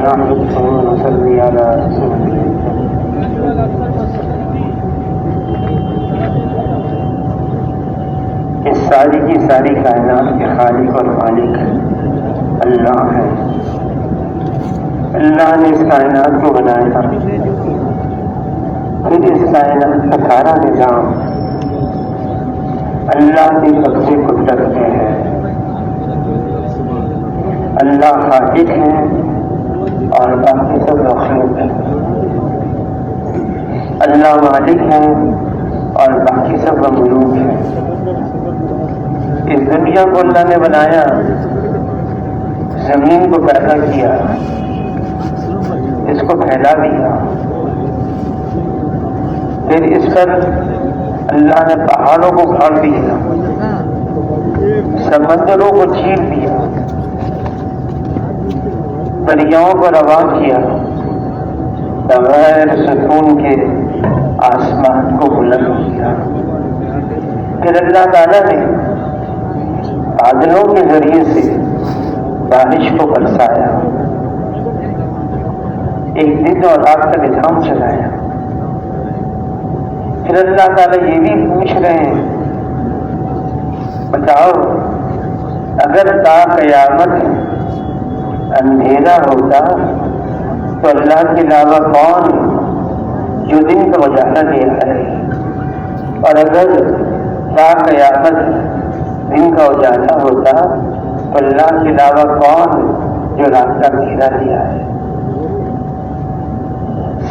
نحمده ونصلي على رسوله اس ساری کی ساری کائنات کے خالق اور مالک اللہ ہے۔ اللہ نے اس کائنات کو بنایا، پھر اس کائنات کا سارا نظام اللہ کی قبضے قدرت میں ہے۔ اللہ خالق ہے اور باقی سب مخلوق ہے۔ اللہ مالک ہے اور باقی سب مملوک ہے۔ اس دنیا کو اللہ نے بنایا، زمین کو پیدا کیا، اس کو پھیلا دیا، پھر اس پر اللہ نے پہاڑوں کو کاٹ دیا، سمندروں کو چیر دیا، دریاؤں کو رواں کیا، بغیر سکون کے آسمان کو بلند کیا۔ پھر اللہ تعالیٰ نے بادلوں کے ذریعے سے بارش کو برسایا، ایک دن اور رات کا نظام چلایا۔ پھر اللہ تعالیٰ یہ بھی پوچھ رہے ہیں، بتاؤ اگر تا قیامت اندھیرا ہوتا تو اللہ کے علاوہ کون جو دن کا اجالا دے رہا ہے، اور اگر تا قیامت دن کا اجالا ہوتا تو اللہ کے علاوہ کون جو رات کا اندھیرا دیا ہے۔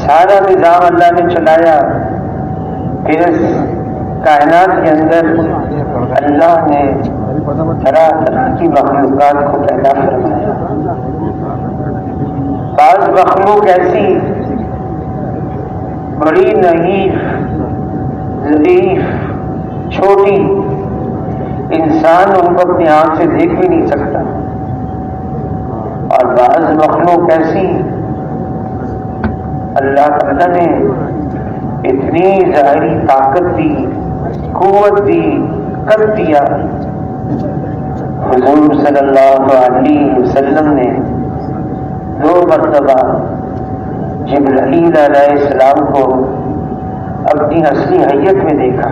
سارا نظام اللہ نے چلایا، پھر اس کائنات کے اندر اللہ نے طرح طرح کی مخلوقات کو پیدا فرمایا۔ بعض مخلوق ایسی بڑی نحیف، ضعیف، چھوٹی، انسان ان کو اپنی آنکھ سے دیکھ بھی نہیں سکتا، اور بعض مخلوق ایسی اللہ تعالیٰ نے اتنی ظاہری طاقت دی، قوت دی، کر دیا۔ حضور صلی اللہ علیہ وسلم نے 2 مرتبہ جبرائیل علیہ السلام کو اپنی اصلی حیت میں دیکھا۔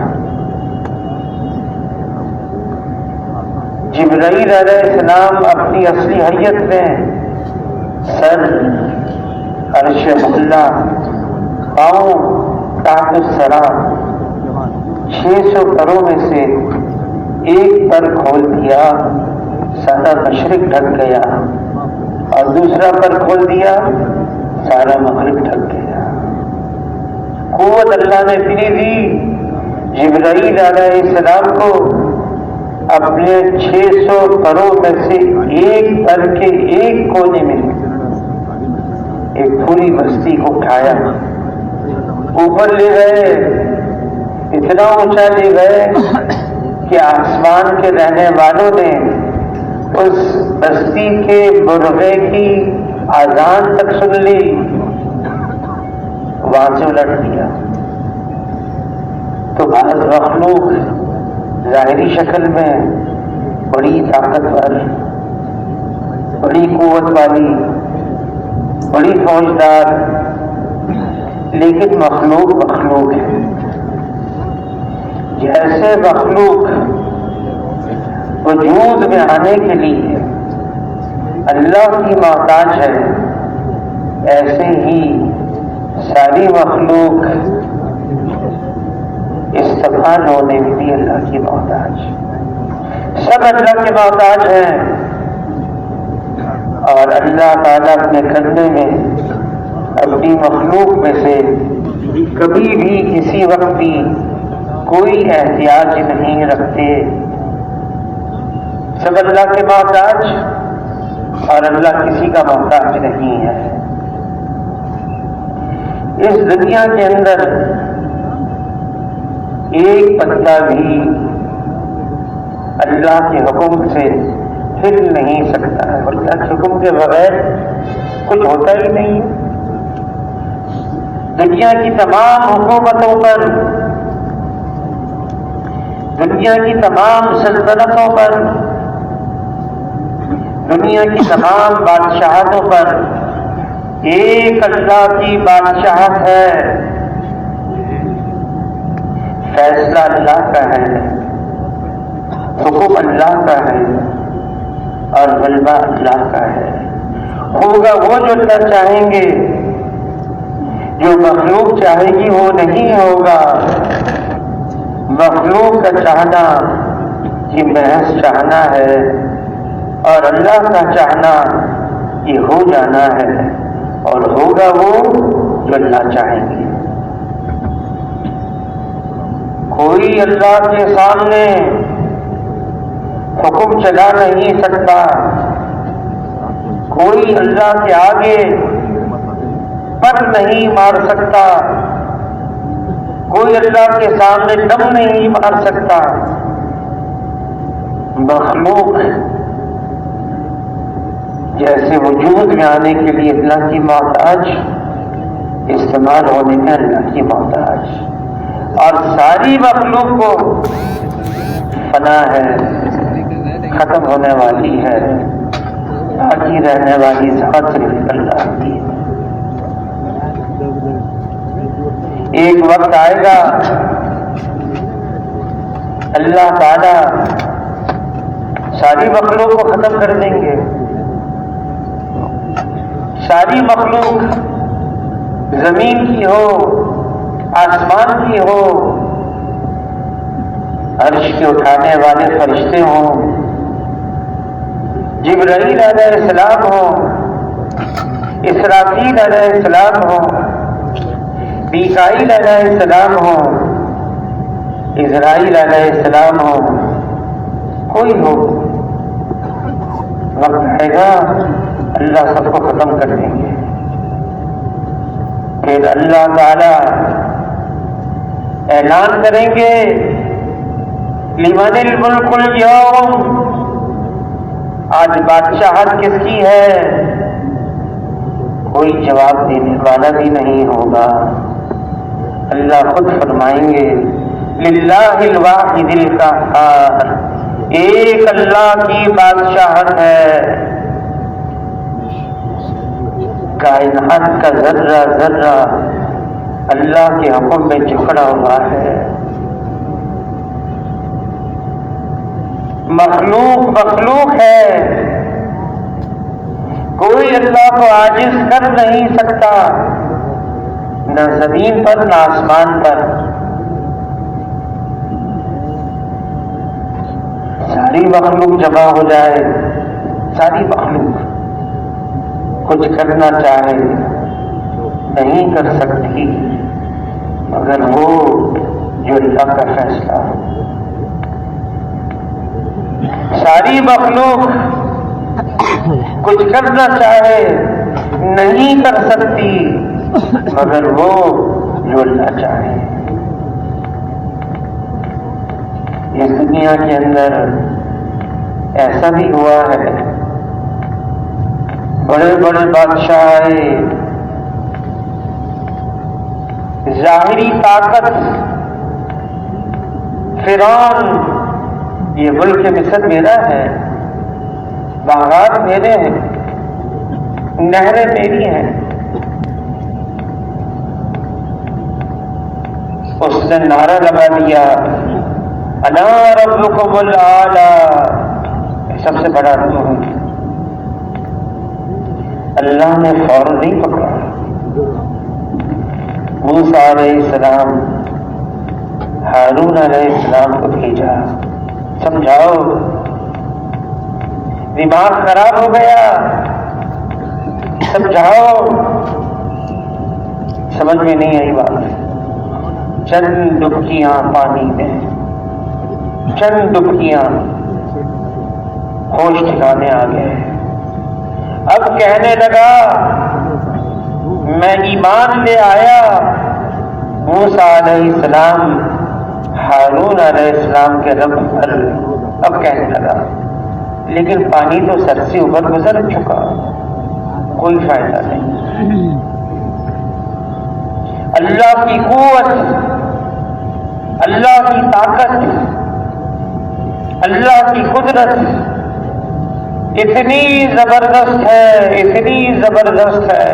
جبرائیل علیہ السلام اپنی اصلی حیت میں سر عرش ملا، پاؤں تحت الثری، 600 پروں میں سے ایک پر کھول دیا، سارا مشرق ڈھک گیا، اور دوسرا پر کھول دیا، سارا مغرب ڈھک گیا۔ قوت اللہ نے اتنی دی جبرائیل علیہ السلام کو، اپنے 600 پروں میں سے ایک پر کے ایک کونے میں ایک پوری بستی کو اٹھایا، اوپر لے گئے، اتنا اونچا لے گئے کہ آسمان کے رہنے والوں نے اس بستی کے مرغے کی اذان تک سن لی، وہاں سے الٹ دیا۔ تو بعض مخلوق ظاہری شکل میں بڑی طاقتور، بڑی قوت والی، بڑی فوجدار، لیکن مخلوق ہے۔ جیسے مخلوق وجود میں آنے کے لیے اللہ کی محتاج ہے، ایسے ہی ساری مخلوق استعمال ہونے میں بھی اللہ کی محتاج، سب اللہ کے محتاج ہیں۔ اور اللہ تعالیٰ اپنے کرنے میں اپنی مخلوق میں سے کبھی بھی کسی وقت بھی کوئی احتیاج نہیں رکھتے، سب اللہ کے محتاج، اور اللہ کسی کا محتاج نہیں ہے۔ اس دنیا کے اندر ایک پتا بھی اللہ کے حکم سے ہل نہیں سکتا ہے، اللہ کے حکم کے بغیر کچھ ہوتا ہی نہیں۔ دنیا کی تمام حکومتوں پر، دنیا کی تمام سلطنتوں پر، دنیا کی تمام بادشاہتوں پر ایک اللہ کی بادشاہت ہے، فیصلہ اللہ کا ہے، حکم اللہ کا ہے اور غلبہ اللہ کا ہے۔ ہوگا وہ جو اللہ چاہیں گے، جو مخلوق چاہے گی وہ نہیں ہوگا۔ مخلوق کا چاہنا یہ محض چاہنا ہے اور اللہ کا چاہنا یہ ہو جانا ہے، اور ہوگا وہ جو اللہ چاہیں گے۔ کوئی اللہ کے سامنے حکم چلا نہیں سکتا، کوئی اللہ کے آگے پر نہیں مار سکتا، کوئی اللہ کے سامنے دم نہیں مار سکتا۔ مخلوق جیسے وجود میں آنے کے لیے اللہ کی محتاج، استعمال ہونے میں اللہ کی محتاج، اور ساری مخلوق کو فنا ہے، ختم ہونے والی ہے، باقی رہنے والی ذات صرف اللہ کی ہے۔ ایک وقت آئے گا اللہ تعالی ساری مخلوق کو ختم کر دیں گے۔ ساری مخلوق زمین کی ہو، آسمان کی ہو، عرش کے اٹھانے والے فرشتے ہوں، جبرائیل علیہ السلام ہوں، اسرافیل علیہ السلام ہوں، میکائیل علیہ السلام ہوں، اسرائیل علیہ السلام ہوں، کوئی ہو، وقت آئے گا اللہ سب کو ختم کر دیں گے۔ پھر اللہ تعالی اعلان کریں گے لمن الملک اليوم، آج بادشاہت کس کی ہے؟ کوئی جواب دینے والا بھی نہیں ہوگا۔ اللہ خود فرمائیں گے للہ الواحد القہار، ایک اللہ کی بادشاہت ہے، کائنات کا ذرہ ذرہ اللہ کے حکم میں جکڑا ہوا ہے۔ مخلوق ہے، کوئی اللہ کو عاجز کر نہیں سکتا، نہ زمین پر نہ آسمان پر۔ ساری مخلوق جمع ہو جائے، ساری مخلوق کچھ کرنا چاہے نہیں کر سکتی مگر وہ جو اللہ کا فیصلہ ہو۔ ساری مخلوق کچھ کرنا چاہے نہیں کر سکتی مگر وہ جو اللہ چاہے۔ اس دنیا کے اندر ایسا بھی ہوا ہے، بڑے بڑے بادشاہ آئے، ظاہری طاقت، فرعون یہ ملک مصر میرا ہے، باغات میرے ہیں، نہریں میری ہیں، اس نے نعرہ لگا دیا انا ربکم الاعلی، سب سے بڑا تو ہوں۔ اللہ نے فوراً نہیں پکڑا، موسیٰ علیہ السلام ہارون علیہ السلام کو بھیجا، سمجھاؤ، دماغ خراب ہو گیا، سمجھاؤ، سمجھ میں نہیں آئی بات۔ چند ڈبکیاں پانی میں، چند ڈبکیاں، ہوش ٹھکانے آ گئے۔ اب کہنے لگا میں ایمان لے آیا، موسیٰ علیہ السلام ہارون علیہ السلام کے رب پر، اب کہنے لگا لیکن پانی تو سر سے اوپر گزر چکا، کوئی فائدہ نہیں۔ اللہ کی قوت، اللہ کی طاقت، اللہ کی قدرت اتنی زبردست ہے، اتنی زبردست ہے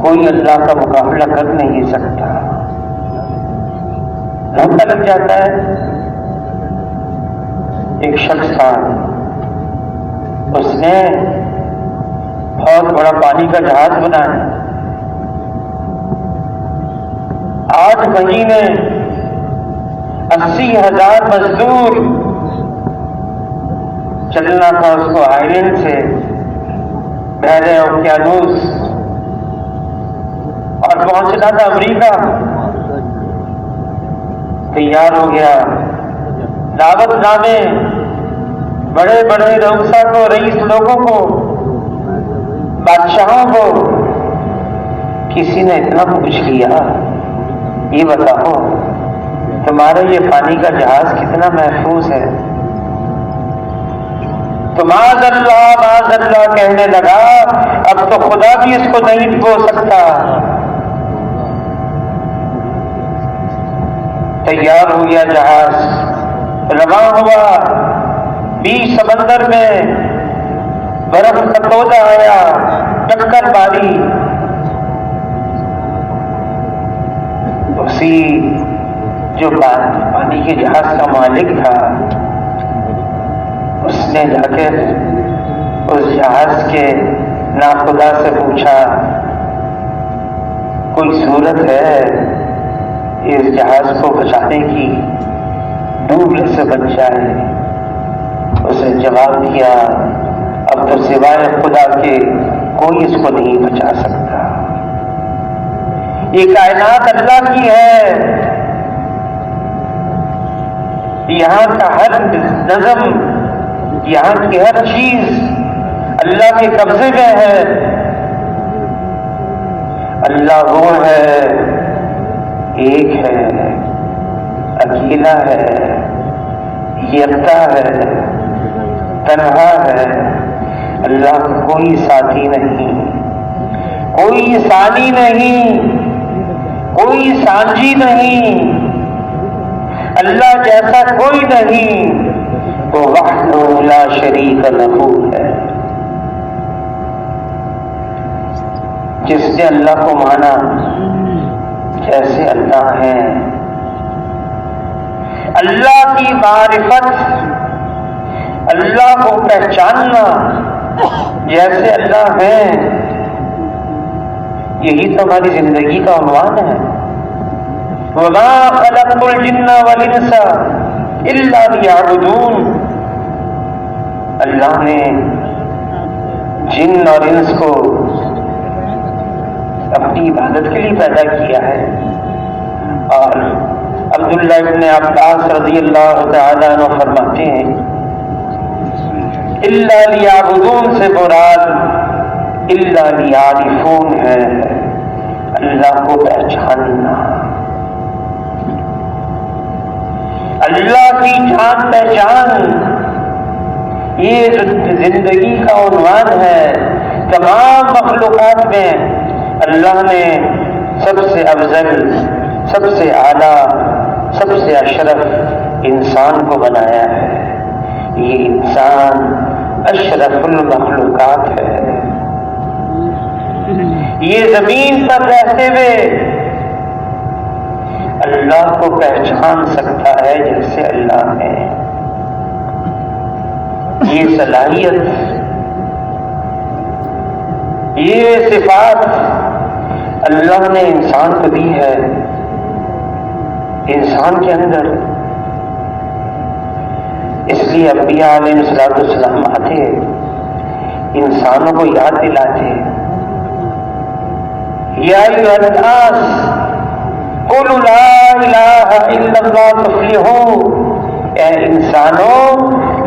کوئی اللہ کا مقابلہ کر نہیں سکتا. دھوکہ لگ جاتا ہے. ایک شخص تھا، اس نے بہت بڑا پانی کا جہاز بنایا. 8 مہینے 80,000 مزدور چلنا تھا اس کو آئرلینڈ سے بحر اوقیانوس اور پہنچنا تھا امریکہ. تیار ہو گیا. دعوت نامے بڑے بڑے رؤسا کو، رئیس لوگوں کو، بادشاہوں کو. کسی نے اتنا پوچھ لیا، یہ بتاؤ تمہارا یہ پانی کا جہاز کتنا محفوظ ہے؟ تو معاذ اللہ کہنے لگا، اب تو خدا بھی اس کو نہیں ڈبو سکتا. تیار ہو گیا جہاز، رواں ہوا. 20 سمندر میں برف کا تودہ آیا، ٹکر ماری. اسی جو پانی کے جہاز کا مالک تھا، اس نے جا کر اس جہاز کے ناخدا سے پوچھا، کوئی صورت ہے اس جہاز کو بچانے کی، ڈوبنے سے بچ جائے؟ اس نے جواب دیا، اب تو سوائے خدا کے کوئی اس کو نہیں بچا سکتا. یہ کائنات اللہ کی ہے. یہاں کا ہر نظم، یہاں کی ہر چیز اللہ کے قبضے میں ہے. اللہ وہ ہے، ایک ہے، اکیلا ہے، یکتا ہے، تنہا ہے. اللہ کا کوئی ساتھی نہیں، کوئی ثانی نہیں، کوئی سانجی نہیں. اللہ جیسا کوئی نہیں، وہ وحدہ لا شریک لہ ہے. جس نے اللہ کو مانا جیسے اللہ ہیں، اللہ کی معرفت، اللہ کو پہچاننا جیسے اللہ ہیں، یہی تو ہماری زندگی کا عنوان ہے. وَمَا خَلَقْتُ الْجِنَّ وَالْإِنسَ إِلَّا لِيَعْبُدُونِ. اللہ نے جن اور انس کو اپنی عبادت کے لیے پیدا کیا ہے. اور عبداللہ ابن عباس رضی اللہ تعالیٰ عنہ فرماتے ہیں، الا لیعبدون سے مراد الا لیعرفون ہے، اللہ کو پہچاننا. اللہ کی جان پہچان یہ زندگی کا عنوان ہے. تمام مخلوقات میں اللہ نے سب سے افضل، سب سے اعلیٰ، سب سے اشرف انسان کو بنایا ہے. یہ انسان اشرف المخلوقات ہے. یہ زمین پر رہتے ہوئے اللہ کو پہچان سکتا ہے جیسے اللہ ہے. یہ صلاحیت، یہ صفات اللہ نے انسان کو دی ہے. انسان کے اندر اس لیے انبیاء علیہ السلام آتے، انسانوں کو یاد دلاتے، یا ایھا الناس قولوا لا الہ الا اللہ تفلحوا. اے انسانوں،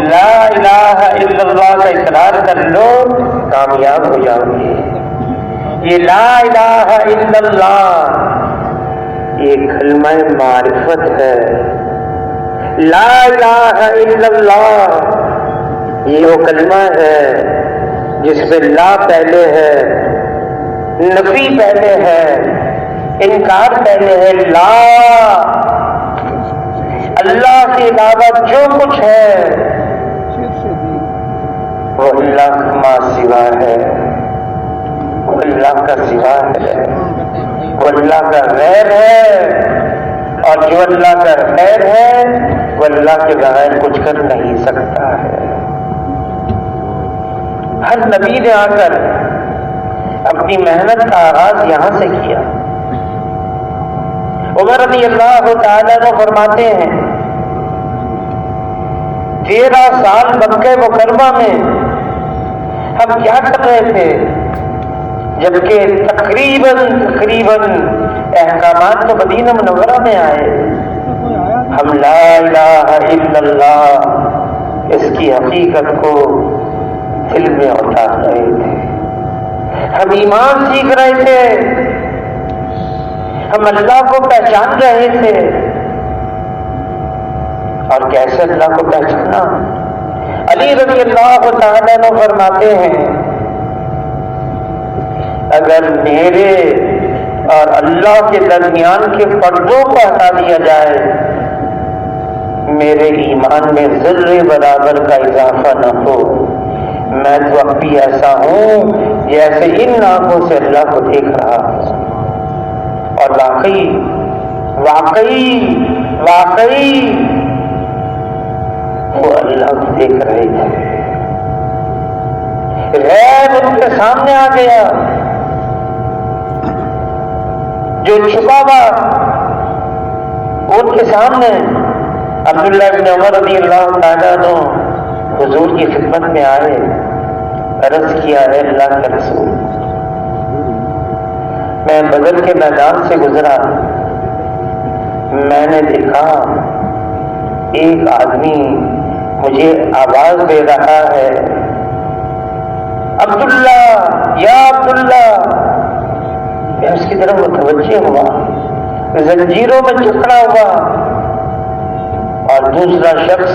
لا الہ الا اللہ کا اقرار کر لو، کامیاب ہو جاؤ گے. یہ لا الہ الا اللہ یہ کلمہ معرفت ہے. لا الہ الا اللہ یہ وہ کلمہ ہے جس میں لا پہلے ہے، نفی پہلے ہے، انکار پہلے ہے. لا، اللہ کے علاوہ جو کچھ ہے وہ اللہ کا سوا ہے، وہ اللہ کا سوا ہے. وہ اللہ کا غیر ہے، اور جو اللہ کا غیر ہے وہ اللہ کے بغیر کچھ کر نہیں سکتا ہے۔ ہر نبی نے آ کر اپنی محنت کا آغاز یہاں سے کیا۔ عمر رضی اللہ تعالیٰ عنہ فرماتے ہیں 13 سال مکہ مکرمہ میں ہم کیا کر رہے تھے، جبکہ تقریباً احکامات تو مدینہ منورہ میں آئے، ہم لا الہ الا اللہ اس کی حقیقت کو دل میں اتار رہے تھے، ہم ایمان سیکھ رہے تھے، ہم اللہ کو پہچان رہے تھے۔ اور کیسے اللہ کو پہچانا؟ علی رضی اللہ تعالیٰ عنہ فرماتے ہیں اگر میرے اور اللہ کے درمیان کے پردوں کو ہٹا دیا جائے، میرے ایمان میں ذرے برابر کا اضافہ نہ ہو، میں تو اب بھی ایسا ہوں جیسے ان آنکھوں سے اللہ کو دیکھ رہا ہوں۔ اور واقعی وہ اللہ کو دیکھ رہے تھے، غیب ان کے سامنے آ گیا، جو چھپا ہوا ان کے سامنے۔ عبداللہ بن عمر رضی اللہ تعالیٰ عنہ حضور کی خدمت میں آئے، عرض کیا ہے اللہ کے رسول، میں بدر کے میدان سے گزرا، میں نے دیکھا ایک آدمی مجھے آواز دے رہا ہے، عبداللہ یا عبداللہ۔ میں اس کی طرف متوجہ ہوا، زنجیروں میں جکڑا ہوا، اور دوسرا شخص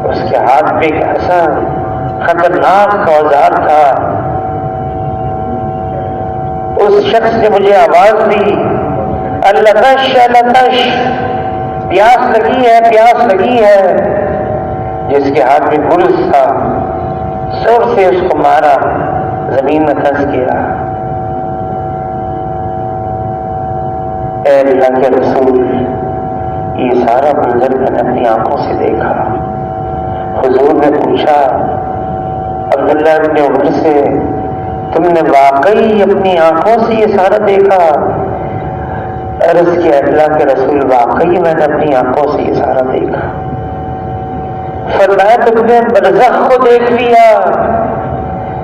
اس کے ہاتھ میں ایک ایسا خطرناک اوزار تھا۔ اس شخص نے مجھے آواز دی، التش التش، پیاس لگی ہے، جس کے ہاتھ میں گرز تھا، زور سے اس کو مارا، زمین میں دھنس گیا۔ اے اللہ کے رسول، یہ سارا منظر میں نے اپنی آنکھوں سے دیکھا۔ حضور نے پوچھا عبداللہ بن عمر سے، تم نے واقعی اپنی آنکھوں سے یہ سارا دیکھا؟ عرض کیا اللہ کے رسول، واقعی میں نے اپنی آنکھوں سے یہ سارا دیکھا۔ فرمایا تم نے برزخ کو دیکھ لیا،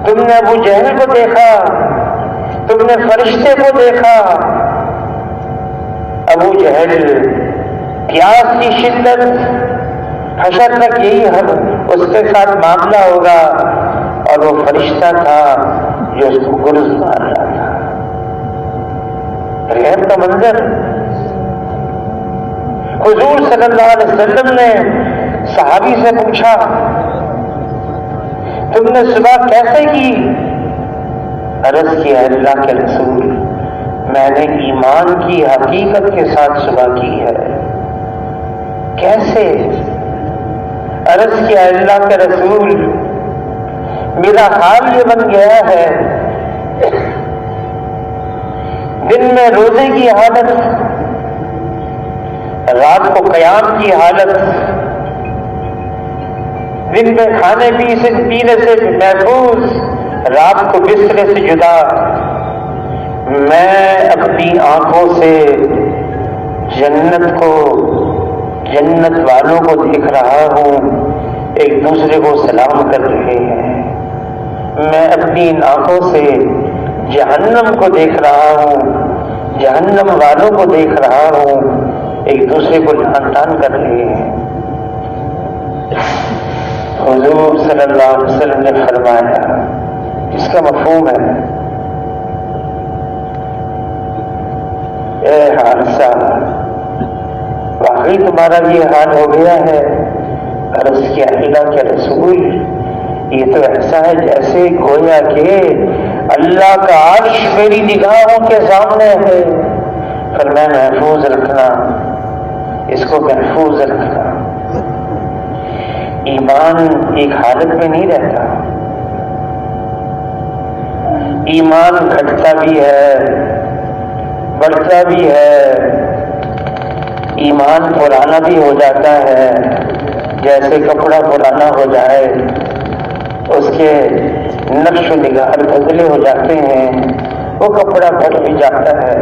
تم نے ابو جہل کو دیکھا، تم نے فرشتے کو دیکھا۔ ابو جہل پیاس کی شدت، حشر تک یہی اس کے ساتھ معاملہ ہوگا، اور وہ فرشتہ تھا جو اس کو گرز مار رہا تھا۔ غیب کا منظر۔ حضور صلی اللہ علیہ وسلم نے صحابی سے پوچھا تم نے صبح کیسے کی؟ عرض کیا اللہ کے رسول، میں نے ایمان کی حقیقت کے ساتھ صبح کی ہے۔ کیسے؟ عرض کیا اللہ کے رسول، میرا حال یہ بن گیا ہے، دن میں روزے کی حالت، رات کو قیام کی حالت، دن میں کھانے پینے سے محفوظ، رات کو بسترے سے جدا۔ میں اپنی آنکھوں سے جنت والوں کو دیکھ رہا ہوں، ایک دوسرے کو سلام کر رہے ہیں۔ میں اپنی آنکھوں سے جہنم کو دیکھ رہا ہوں، جہنم والوں کو دیکھ رہا ہوں، ایک دوسرے کو لعن طعن کر رہے ہیں۔ حضور صلی اللہ علیہ وسلم نے فرمایا، اس کا مفہوم ہے اے حارثہ، واقعی تمہارا یہ حال ہو گیا ہے؟ عرض کیا اللہ کے رسول، یہ تو ایسا ہے جیسے گویا کہ اللہ کا عرش میری نگاہوں کے سامنے ہے۔ فرمایا محفوظ رکھنا، اس کو محفوظ رکھنا۔ ایمان ایک حالت میں نہیں رہتا، ایمان گھٹتا بھی ہے بڑھتا بھی ہے، ایمان پرانا بھی ہو جاتا ہے، جیسے کپڑا پرانا ہو جائے اس کے نقش و نگار دھندلے ہو جاتے ہیں، وہ کپڑا پھٹ بھی جاتا ہے۔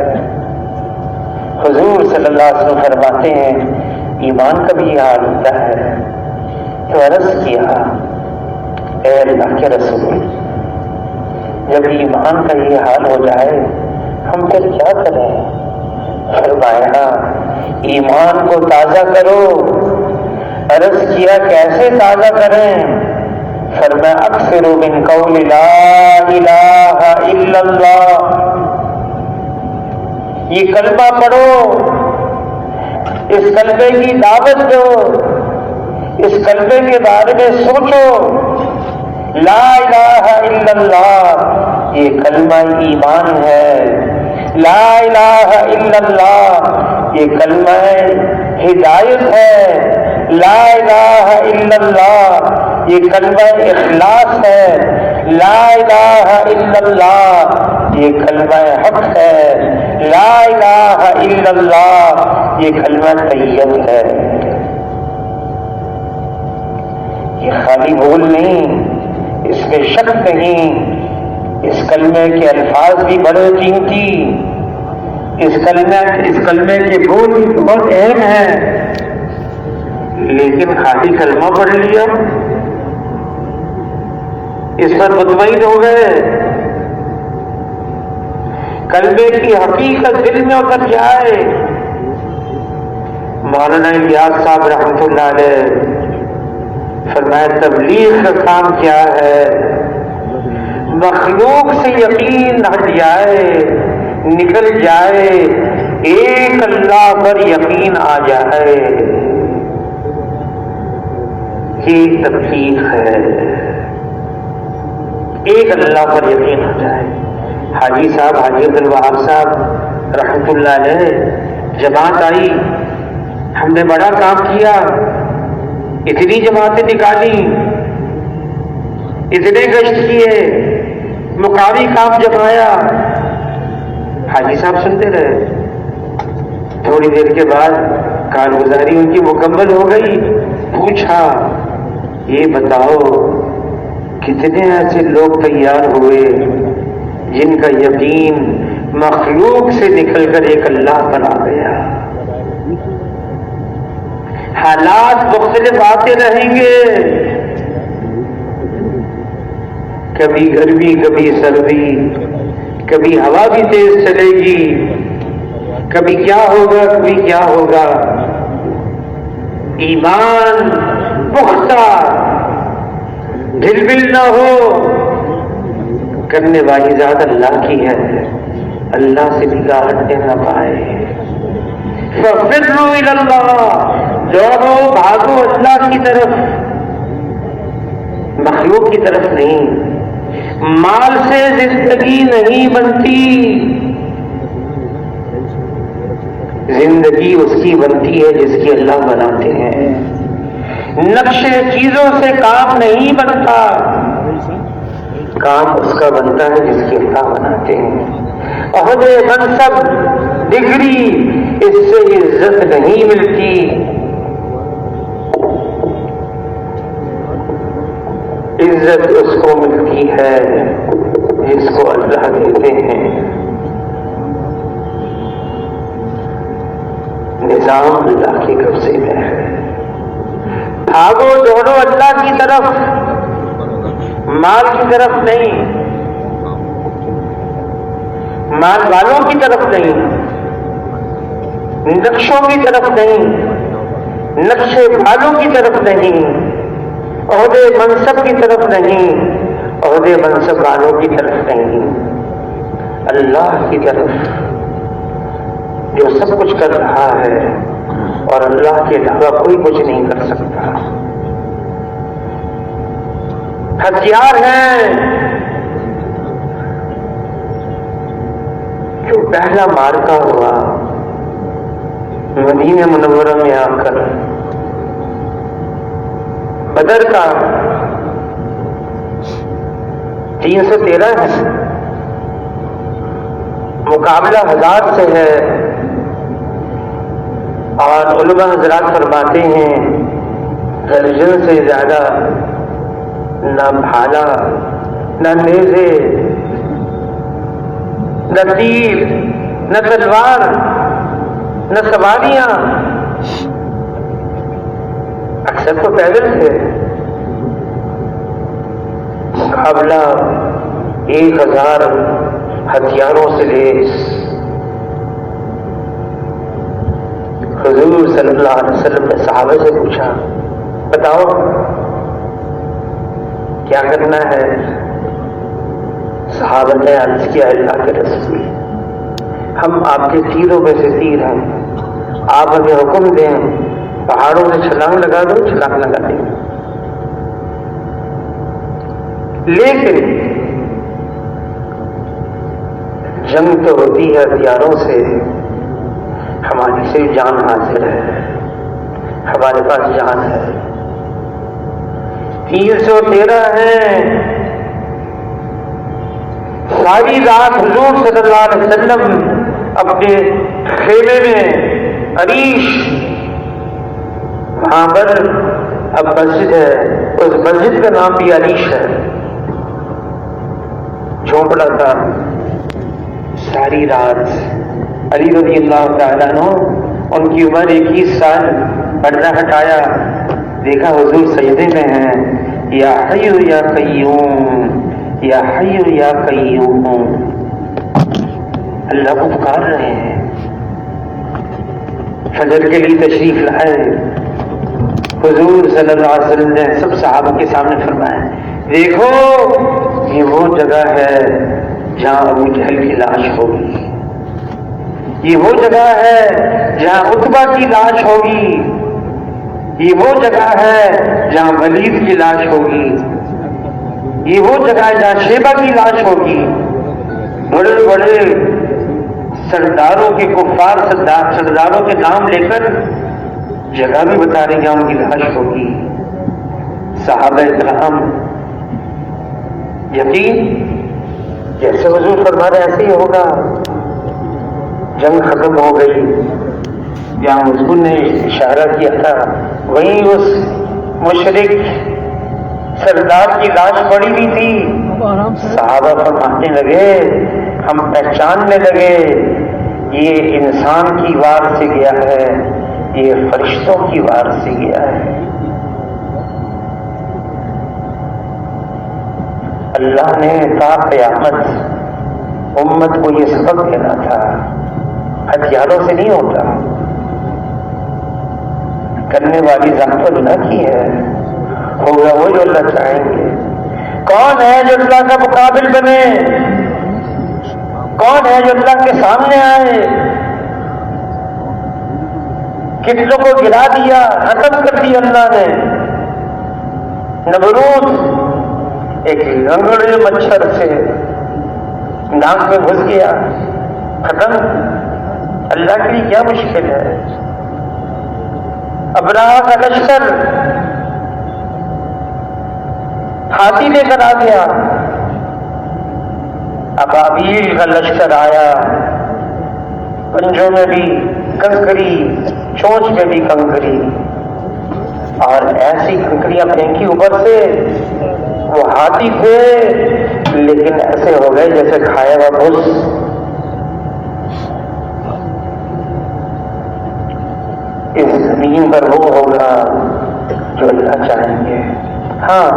حضور صلی اللہ علیہ وسلم فرماتے ہیں ایمان کا بھی یہ حال ہوتا ہے۔ تو عرض کیا اے اللہ کے رسول، جب ایمان کا یہ حال ہو جائے ہم پھر کیا کریں؟ فرمایا ایمان کو تازہ کرو۔ عرض کیا کیسے تازہ کریں؟ فرمایا اکثر من قول لا الہ الا اللہ، یہ کلمہ پڑھو، اس کلمے کی دعوت دو، اس کلمے کے بارے میں سوچو۔ لا الہ الا اللہ یہ کلمہ ایمان ہے، لا الہ الا اللہ یہ کلمہ ہدایت ہے، لا الہ الا اللہ یہ کلمہ اخلاص ہے، لا الہ الا اللہ یہ کلمہ حق ہے، لا الہ الا اللہ یہ کلمہ طیب ہے۔ یہ خالی بول نہیں، اس میں شک نہیں، اس کلمے کے الفاظ بھی بڑے قیمتی، اس کلمے کے بول بھی بہت اہم ہیں، لیکن خالی کلمہ پڑھ لیا، اس پر مطمئن ہو گئے، کلمے کی حقیقت دل میں اتر جائے۔ مولانا الیاس صاحب رحمۃ اللہ علیہ فرمایا تبلیغ کا کام کیا ہے؟ مخلوق سے یقین ہٹ جائے، نکل جائے، ایک اللہ پر یقین آ جائے، یہ تبلیغ ہے، ایک اللہ پر یقین آ جائے۔ حاجی صاحب حاجی عبد الوہاب صاحب رحمۃ اللہ علیہ جماعت آئی، ہم نے بڑا کام کیا، اتنی جماعتیں نکالی، اتنے گشت کیے، مقامی کام جمایا۔ حاجی صاحب سنتے رہے، تھوڑی دیر کے بعد کارگزاری ان کی مکمل ہو گئی، پوچھا یہ بتاؤ کتنے ایسے لوگ تیار ہوئے جن کا یقین مخلوق سے نکل کر ایک اللہ پر آ گیا؟ حالات مختلف آتے رہیں گے، کبھی گرمی کبھی سردی، کبھی ہوا بھی تیز چلے گی، کبھی کیا ہوگا کبھی کیا ہوگا۔ ایمان پختہ ڈھل بل نہ ہو، کرنے والی ذات اللہ کی ہے، اللہ سے نگاہ ہٹنے نہ پائے۔ فَفِرُّوا إِلَى اللَّهِ، دوڑو بھاگو اللہ کی طرف، مخلوق کی طرف نہیں۔ مال سے زندگی نہیں بنتی، زندگی اس کی بنتی ہے جس کی اللہ بناتے ہیں۔ نقشے چیزوں سے کام نہیں بنتا، کام اس کا بنتا ہے جس کی اللہ بناتے ہیں۔ عہدے منصب ڈگری اس سے عزت نہیں ملتی، عزت اس کو ملتی ہے جس کو اللہ دیتے ہیں۔ نظام اللہ کے قبضے میں ہے، بھاگو دوڑو اللہ کی طرف، مال کی طرف نہیں، مال والوں کی طرف نہیں، نقشوں کی طرف نہیں، نقشے والوں کی طرف نہیں، عہدے منصب کی طرف نہیں، عہدے منصب والوں کی طرف نہیں، اللہ کی طرف جو سب کچھ کر رہا ہے اور اللہ کے علاوہ کوئی کچھ نہیں کر سکتا۔ ہتھیار ہیں جو پہلا مارکا ہوا مدینہ منورہ میں آ کر، بدر کا 313 ہے، مقابلہ ہزار سے ہے، اور علماء حضرات فرماتے ہیں درجن سے زیادہ نہ بھالا، نہ نیزے، نہ تیر، نہ تلوار، نہ سواریاں، اکثر تو پیدل تھے۔ مقابلہ 1000 ہتھیاروں سے لیس۔ حضور صلی اللہ علیہ وسلم نے صحابہ سے پوچھا بتاؤ کیا کرنا ہے؟ صحابہ نے عرض کیا اللہ کے رسول ہم آپ کے تیروں میں سے تیر ہیں، آپ ہمیں حکم دیں پہاڑوں سے چھلانگ لگا دو، چھلانگ لگا دیں، لیکن جنگ تو ہوتی ہے ہتھیاروں سے، ہماری صرف جان حاضر ہے، ہمارے پاس جان ہے۔ 313 ہیں۔ ساری رات حضور صلی اللہ علیہ وسلم اپنے خیمے میں عریش، وہاں پر اب مسجد ہے، اس مسجد کا نام بھی عریش ہے، جھونپڑا تھا۔ ساری رات علی رضی اللہ تعالیٰ عنہ، ان کی عمر 21 سال، پردہ ہٹایا، دیکھا حضور سجدے میں ہیں، یا حی یا قیوم، یا حی یا قیوم، اللہ کو پکار رہے ہیں۔ فجر کے لیے تشریف لائے، حضور صلی اللہ علیہ وسلم نے سب صحابہ کے سامنے فرمایا دیکھو یہ وہ جگہ ہے جہاں ابو جہل کی لاش ہوگی، یہ وہ جگہ ہے جہاں عتبہ کی لاش ہوگی، یہ وہ جگہ ہے جہاں ولید کی لاش ہوگی، یہ وہ جگہ ہے جہاں شیبہ کی لاش ہوگی۔ بڑے بڑے سرداروں کے کفار سرداروں کے نام لے کر جگہ بھی بتا رہے ہیں ان کی لاش ہوگی۔ صحابہ کرام یقین جیسے حضور فرما رہے ایسے ہی ہوگا۔ جنگ ختم ہو گئی، جہاں حضور نے اشارہ کیا تھا وہیں اس مشرک سردار کی لاش پڑی ہوئی تھی۔ صحابہ فرمانے لگے، ہم پہچاننے لگے یہ انسان کی وار سے گیا ہے، یہ فرشتوں کی وار سے گیا ہے۔ اللہ نے تا قیامت امت کو یہ سبق دینا تھا، ہتھیاروں سے نہیں ہوتا، کرنے والی ذات اللہ کی ہے، ہوگا وہ جو اللہ چاہیں گے۔ کون ہے جو اللہ کا مقابل بنے؟ کون ہے جو اللہ کے سامنے آئے؟ کتنوں کو گرا دیا، ختم کر دیا اللہ نے۔ نمرود ایک لنگڑے مچھر سے ناک میں گھس گیا، ختم۔ اللہ کے لیے کیا مشکل ہے؟ ابراہ کا لشکر ہاتھی لے کر آ گیا، ابابیل کا لشکر آیا، پنجوں میں بھی کنکری، چونچ میں بھی کنکری، اور ایسی کنکریاں پھینکی اوپر سے۔ وہ ہاتھی تھے لیکن ایسے ہو گئے جیسے کھایا ہوا بھس۔ اس زمین پر وہ ہوگا جو اللہ چاہیں گے۔ ہاں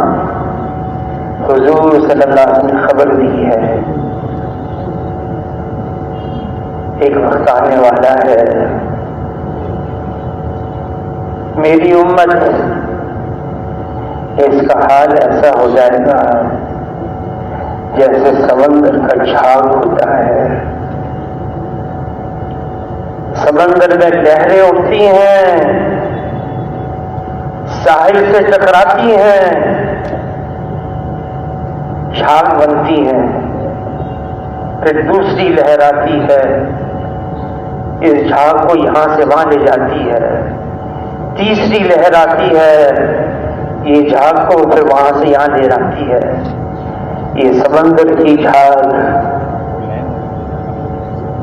حضور صلی اللہ علیہ وسلم نے خبر دی ہے ایک وقت آنے والا ہے، میری امت اس کا حال ایسا ہو جائے گا جیسے سمندر کا جھاگ ہوتا ہے۔ سمندر میں لہریں اٹھتی ہیں، ساحل سے ٹکراتی ہیں، جھاگ بنتی ہیں، پھر دوسری لہر آتی ہے، اس جھاگ کو یہاں سے وہاں لے جاتی ہے، تیسری لہر آتی ہے، یہ جھاگ کو پھر وہاں سے یہاں لے جاتی ہے۔ یہ سمندر کی جھاگ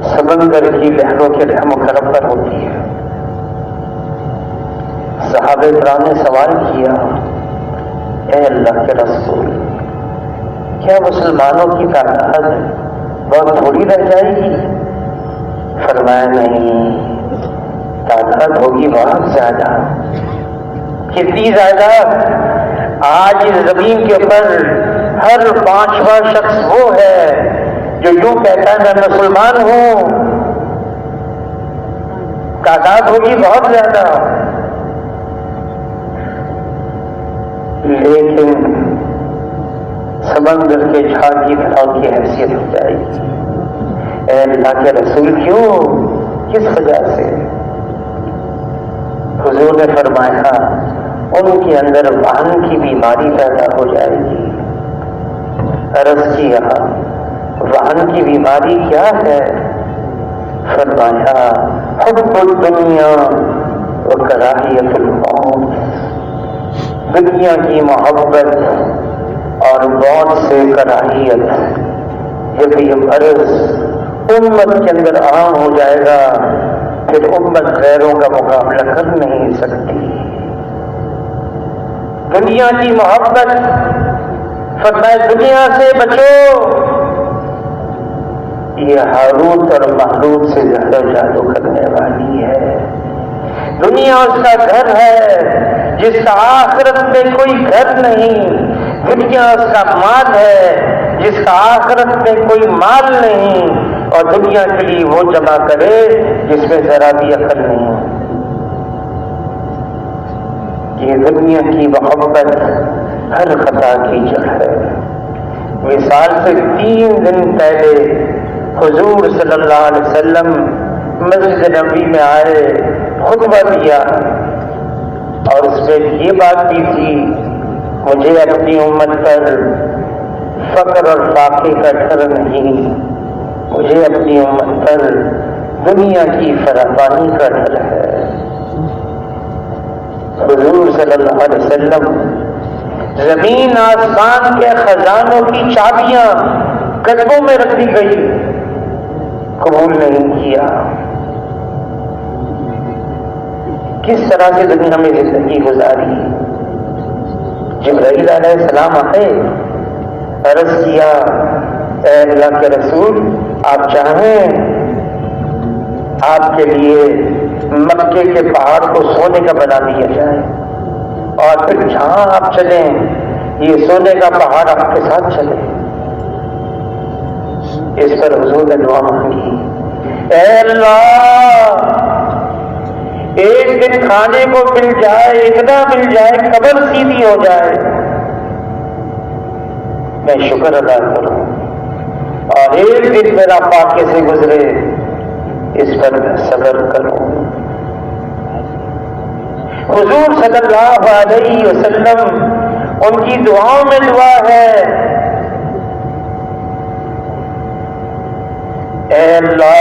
سمندر کی لہروں کے رحم و کرم پر ہوتی ہے۔ صحابہ کرام نے سوال کیا، اے اللہ کے رسول، کیا مسلمانوں کی تعداد بہت تھوڑی رہ جائے گی؟ فرمایا نہیں، تعداد ہوگی بہت زیادہ۔ کتنی زیادہ؟ آج اس زمین کے اوپر ہر 5واں شخص وہ ہے جو یوں کہتا ہے میں مسلمان ہوں۔ تعداد ہوگی بہت زیادہ، لیکن سمندر کے جھاگ کی طرح کی حیثیت ہو جائے گی۔ اے اللہ کے رسول، کیوں؟ کس وجہ سے؟ حضور نے فرمایا ان کے اندر وہن کی بیماری پیدا ہو جائے گی۔ عرض کیا وہن کی بیماری کیا ہے؟ فرمایا حب الدنیا و کراہیت الموت، دنیا کی محبت اور موت سے کراہیت۔ جب یہ مرض امت کے اندر عام ہو جائے گا پھر امت غیروں کا مقابلہ کر نہیں سکتی۔ دنیا کی محبت، فرمایا دنیا سے بچو، یہ ہاروت اور ماروت سے زیادہ جادو کرنے والی ہے۔ دنیا اس کا گھر ہے جس کا آخرت میں کوئی گھر نہیں، دنیا اس کا مال ہے جس کا آخرت میں کوئی مال نہیں، اور دنیا کے لیے وہ جمع کرے جس میں ذرا بھی عقل نہیں۔ یہ دنیا کی محبت ہر خطا کی جڑ ہے۔ مثال سے 3 دن پہلے حضور صلی اللہ علیہ وسلم مسجد نبوی میں آئے، خطبہ دیا، اور اس میں یہ بات بھی تھی مجھے اپنی امت پر فقر اور فاقے کا ڈر نہیں، مجھے اپنی امت پر دنیا کی فراوانی کا ڈر ہے۔ حضور صلی اللہ علیہ وسلم زمین آسمان کے خزانوں کی چابیاں قدموں میں رکھ دی گئی، قبول نہیں کیا۔ کس طرح سے دنیا میں زندگی گزاری؟ جبرائیل علیہ السلام آئے، عرض کیا اے اللہ کے رسول، آپ چاہیں آپ کے لیے مکے کے پہاڑ کو سونے کا بنا دیا جائے، اور پھر جہاں آپ چلیں یہ سونے کا پہاڑ آپ کے ساتھ چلے۔ اس پر حضور نے دعا مانگی، اے اللہ ایک دن کھانے کو مل جائے، اتنا مل جائے قبر سیدھی ہو جائے، میں شکر ادا کروں، اور ایک دن میرا فاقے سے گزرے اس پر میں صبر کروں۔ حضور صلی اللہ علیہ وسلم ان کی دعاؤں میں دعا ہے، اے اللہ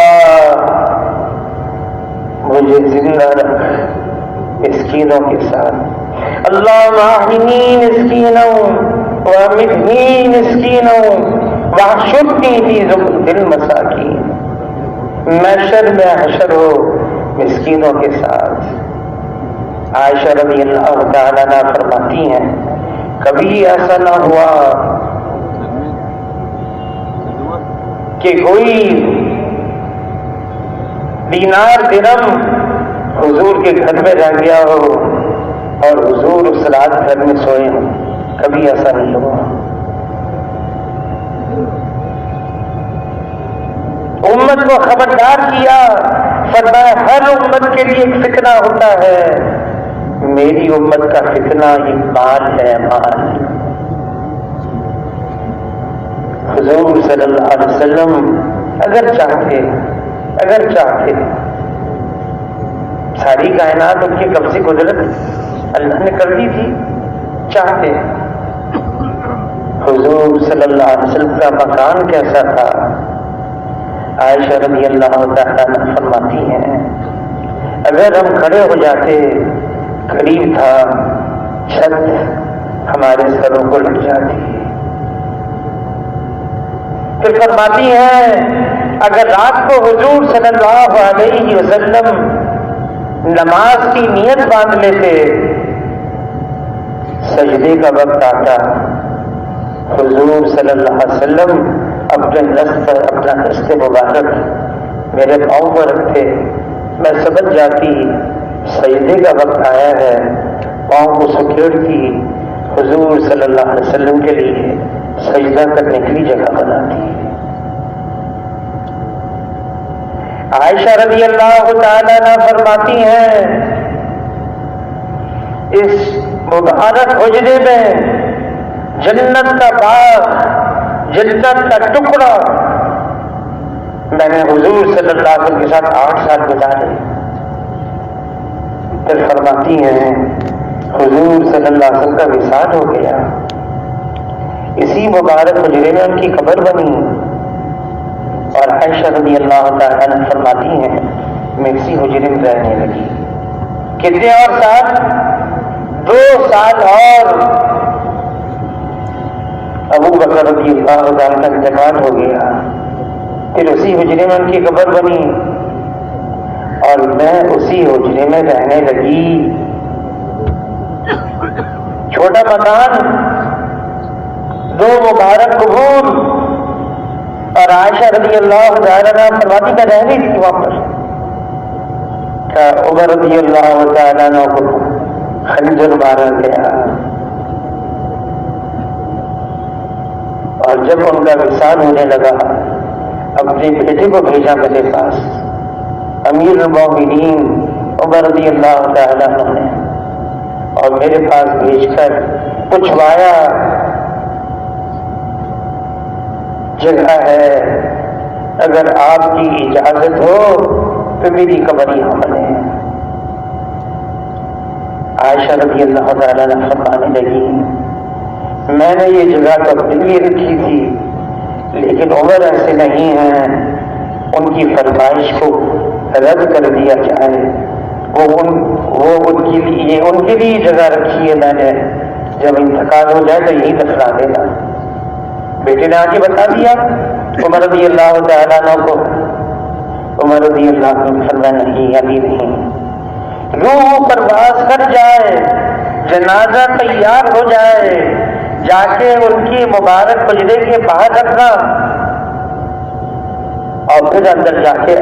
مجھے زندہ رکھ مسکینوں کے ساتھ، اللہم احینی مسکینا وامتنی مسکینا واحشرنی فی زمرۃ المساکین، محشر میں حشر ہو مسکینوں کے ساتھ۔ عائشہ رضی اللہ تعالیٰ عنہا فرماتی ہیں کبھی ایسا نہ ہوا کہ کوئی دینار درہم حضور کے گھر میں رہ گیا ہو اور حضور اس رات گھر میں سوئے ہوں، کبھی ایسا نہیں ہوا۔ امت کو خبردار کیا، فرمایا ہر امت کے لیے ایک فتنہ ہوتا ہے، میری امت کا فتنہ یہ مال ہے، مال۔ حضور صلی اللہ علیہ وسلم اگر چاہتے ساری کائنات ان کی قبضے قدرت اللہ نے کر دی تھی، چاہتے حضور صلی اللہ علیہ وسلم کا مکان کیسا تھا؟ عائشہ رضی اللہ تعالیٰ عنہا فرماتی ہیں اگر ہم کھڑے ہو جاتے قریب تھا چھت ہمارے سروں کو لگ جاتی، پھر فرماتی ہیں اگر رات کو حضور صلی اللہ علیہ وسلم نماز کی نیت باندھ لیتے، سجدے کا وقت آتا، حضور صلی اللہ علیہ وسلم اپنا دست مبارک میرے پاؤں پر رکھتے، میں سمجھ جاتی سجدے کا وقت آیا ہے، پاؤں کو سکیڑتی، حضور صلی اللہ علیہ وسلم کے لیے سجدہ کرنے کی جگہ بناتی۔ عائشہ رضی اللہ تعالیٰ عنہا فرماتی ہیں اس مبارک حجرے میں جنت کا باغ، جنت کا ٹکڑا میں نے حضور صلی اللہ علیہ وسلم کے ساتھ 8 سال گزارے۔ پھر فرماتی ہیں حضور صلی اللہ علیہ وسلم کا وصال ہو گیا، اسی مبارک حجرے میں ان کی قبر بنی، اور عائشہ رضی اللہ تعالیٰ عنہ فرماتی ہیں میں اسی حجرے میں رہنے لگی۔ کتنے اور سال؟ 2 سال اور ابو بکر رضی اللہ تعالیٰ کا انتقال ہو گیا، پھر اسی حجرے میں ان کی قبر بنی اور میں اسی حجرے میں رہنے لگی۔ چھوٹا مکان، 2 مبارک قبور، اور عائشہ رضی اللہ تعالیٰ عنہ فرماتی کا رہ رہی تھی وہاں پر۔ عمر رضی اللہ تعالیٰ عنہ کو خنجر مارا گیا، اور جب ان کا وصال ہونے لگا اپنے بیٹے کو بھیجا میرے پاس، امیر المومنین عمر رضی اللہ تعالیٰ عنہ نے، اور میرے پاس بھیج کر پوچھوایا جگہ ہے، اگر آپ کی اجازت ہو تو میری قبر یہاں بنے۔ عائشہ رضی اللہ تعالیٰ عنہ فرمانے لگی میں نے یہ جگہ تو اپنے لیے رکھی تھی، لیکن عمر ایسے نہیں ہیں، ان کی فرمائش کو رد کر دیا جائے، وہ ان کے لیے جگہ رکھی ہے میں نے، جب انتقال ہو جائے تو یہی دفنا دینا۔ بیٹے نے آ کے بتا دیا عمر رضی اللہ تعالیٰ عنہ کو، عمر رضی اللہ عنہ فرمایا نہیں ابھی نہیں، روح پرواز کر جائے، جنازہ تیار ہو جائے، جا کے ان کی مبارک حجرے کے باہر رکھنا، اور پھر اندر جا کے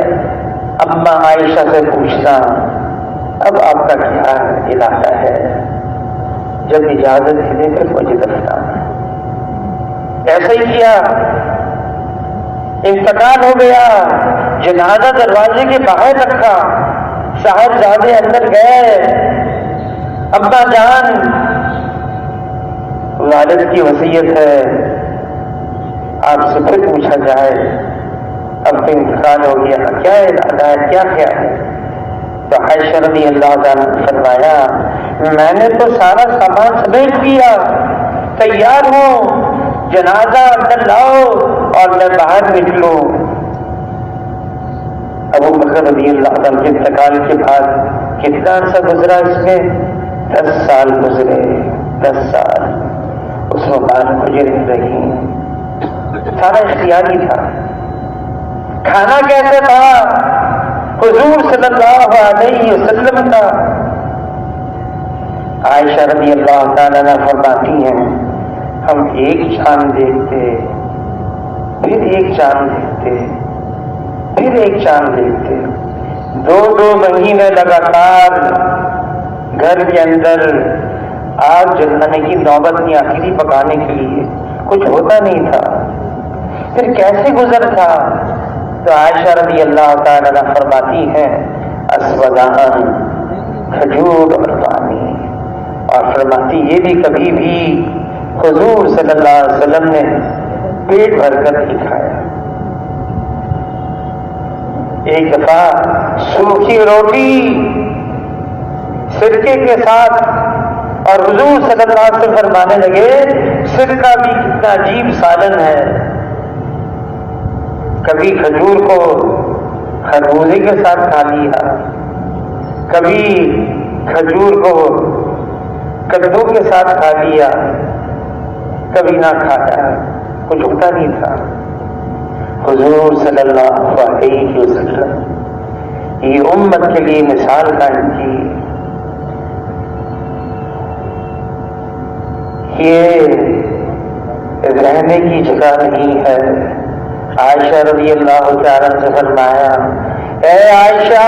اما عائشہ سے پوچھنا اب آپ کا کیا ارادہ ہے، جب اجازت ملے پھر مجھے دفنانا۔ ایسا ہی کیا، انتقال ہو گیا، جنازہ دروازے کے باہر رکھا، صاحبزادے اندر گئے، ابا جان والد کی وصیت ہے آپ سے پھر پوچھا جائے اب تو انتقال ہو گیا کیا ارادہ ہے، کیا خیال ہے؟ تو عائشہ رضی اللہ تعالیٰ نے فرمایا میں نے تو سارا سامان سمیٹ دیا، تیار ہوں، جنازہ اندر لاؤ اور میں باہر نکلوں۔ ابو بکر رضی اللہ عنہ کے انتقال کے بعد کتنا عرصہ گزرا، اس میں 10 سال گزرے، 10 سال اس مبارک حجرے میں رہی، سارا اختیاری تھا۔ کھانا کیسے تھا؟ حضور صلی اللہ علیہ وسلم کا۔ عائشہ رضی اللہ تعالیٰ عنہ فرماتی ہیں ہم ایک چاند دیکھتے، پھر ایک چاند دیکھتے، پھر ایک چاند دیکھتے، 2 مہینے لگاتار گھر کے اندر آگ جلانے کی نوبت نہیں آتی تھی، پکانے کے لیے کچھ ہوتا نہیں تھا، پھر کیسے گزر تھا؟ تو عائشہ رضی اللہ تعالیٰ عنہ فرماتی ہیں اسودان، کھجور اور پانی، اور فرماتی یہ بھی کبھی بھی حضور صلی اللہ علیہ وسلم نے پیٹ بھر کر نہیں کھایا۔ ایک دفعہ سوکھی روٹی سرکے کے ساتھ، اور حضور صلی اللہ علیہ وسلم فرمانے لگے سرکہ بھی کتنا عجیب سالن ہے، کبھی کھجور کو خربوزے کے ساتھ کھا لیا، کبھی کھجور کو کدو کے ساتھ کھا لیا، کبھی نہ کھایا، کچھ ہوتا نہیں تھا۔ حضور صلی اللہ علیہ وسلم یہ امت کے لیے مثال قائم کی. یہ رہنے کی جگہ نہیں ہے. عائشہ رضی اللہ تعالیٰ سے فرمایا، اے عائشہ،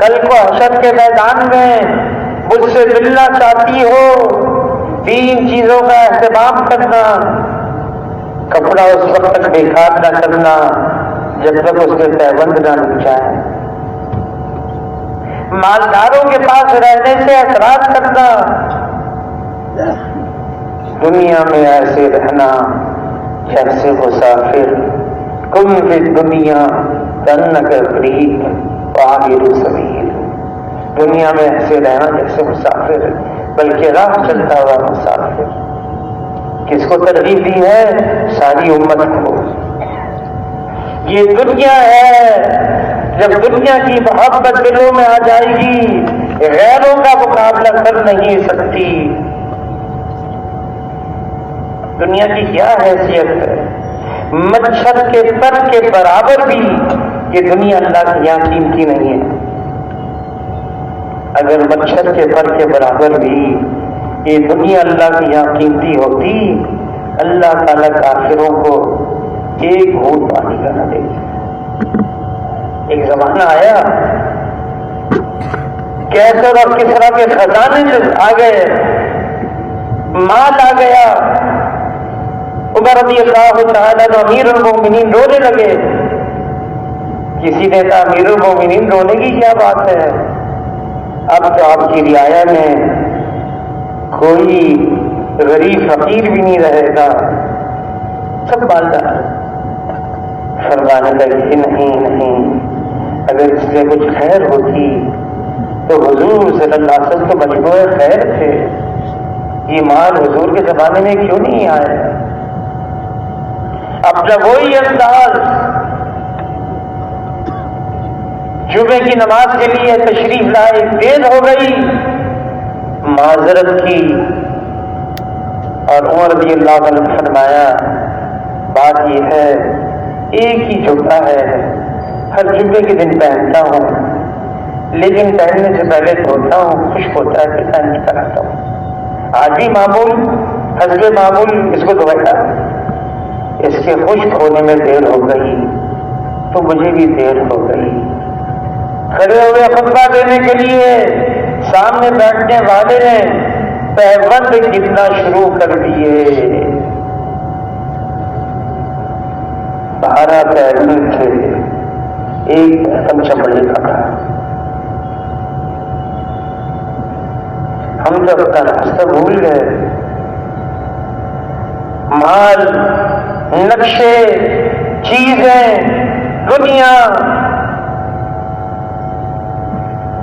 کل کو حشر کے میدان میں مجھ سے ملنا چاہتی ہو، 3 چیزوں کا اہتمام کرنا. کپڑا اس وقت تک بیکار نہ کرنا جب تک اس کے پیبند نہ لگ جائے. مالداروں کے پاس رہنے سے اعتراض کرنا. دنیا میں ایسے رہنا جیسے مسافر. کم فی الدنیا کأنک غریب وعابر سبیل. دنیا میں ایسے رہنا جیسے مسافر، بلکہ راہ چلتا ہوا مسافر. کس کو ترغیب دی ہے؟ ساری امت کو. یہ دنیا ہے، جب دنیا کی محبت دلوں میں آ جائے گی غیروں کا مقابلہ کر نہیں سکتی. دنیا کی کیا حیثیت ہے؟ مچھر کے پر کے برابر بھی یہ دنیا اللہ کی یہاں قیمتی نہیں ہے. اگر مچھر کے پر کے برابر بھی یہ دنیا اللہ کی یہاں قیمتی ہوتی، اللہ تعالیٰ کافروں کو ایک گھونٹ پانی کا نہ دے. ایک زمانہ آیا کیسر اور کسرا کے خزانے آ گئے، مال آ گیا. عمر رضی اللہ تعالیٰ امیر المومنین رونے لگے. کسی نے کہا امیر المومنین رونے کی کیا بات ہے؟ اب تو آپ کی رعایا میں کوئی غریب فقیر بھی نہیں رہے گا، سب مالدار. فرمانے لگے نہیں، اگر اس میں کچھ خیر ہوتی تو حضور صلی اللہ علیہ وسلم تو مجموعہ خیر تھے. یہ مال حضور کے زمانے میں کیوں نہیں آئے؟ اب جب وہی انداز جمعے کی نماز کے لیے تشریف لائے، دیر ہو گئی، معذرت کی. اور عمر رضی اللہ عنہ نے فرمایا بات یہ ہے، ایک ہی جوتا ہے، ہر جمعے کے دن پہنتا ہوں، لیکن پہننے سے پہلے دھوتا ہوں، خشک ہوتا ہے پھر پہن کر آتا ہوں. آج بھی معمول حسب معمول اس کو دھویا، اس کے خشک ہونے میں دیر ہو گئی تو مجھے بھی دیر ہو گئی. کھڑے ہوئے خطبہ دینے کے لیے، سامنے بیٹھنے والے نے پیبند گننا شروع کر دیے. 12 پیبند تھے، ایک پیبند چمڑے کا تھا. ہم تو اپنا راستہ بھول گئے. مال، نقشے، چیزیں، دنیا،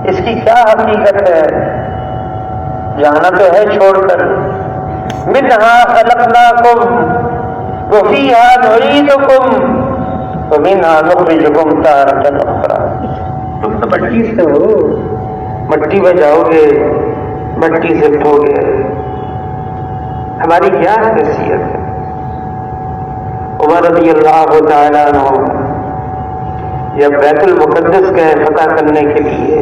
اس کی کیا حقیقت ہے؟ جانا تو ہے چھوڑ کر. منہا خلقناکم وفیہا نعیدکم ومنہا نخرجکم تارۃ اخری. تم تو مٹی سے ہو، مٹی میں جاؤ گے، مٹی سے اٹھو گے. ہماری کیا حیثیت ہے؟ عمر رضی اللہ تعالیٰ عنہ جب بیت المقدس گئے فتح کرنے کے لیے،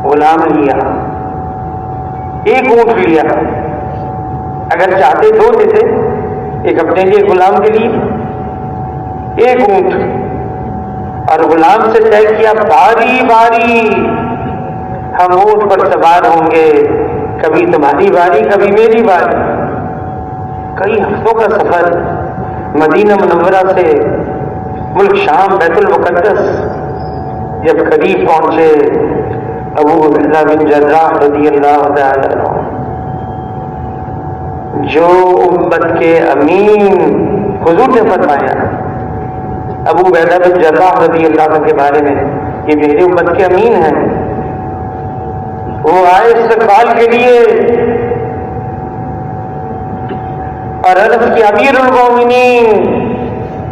غلام لیا، ایک اونٹ لیا. اگر چاہتے 2 دیتے، ایک اپنے لیے، غلام کے لیے ایک اونٹ. اور غلام سے طے کیا باری باری ہم اونٹ پر سوار ہوں گے، کبھی تمہاری باری کبھی میری باری. کئی ہفتوں کا سفر مدینہ منورہ سے ملک شام بیت المقدس. جب قریب پہنچے، ابو عبیدہ بن جراح رضی اللہ تعالی عنہ جو امت کے امین، حضور نے فرمایا ابو عبیدہ بن جراح رضی اللہ عنہ کے بارے میں، یہ میری امت کے امین ہیں. وہ آئے استقبال کے لیے اور عرض کی امیر المومنین،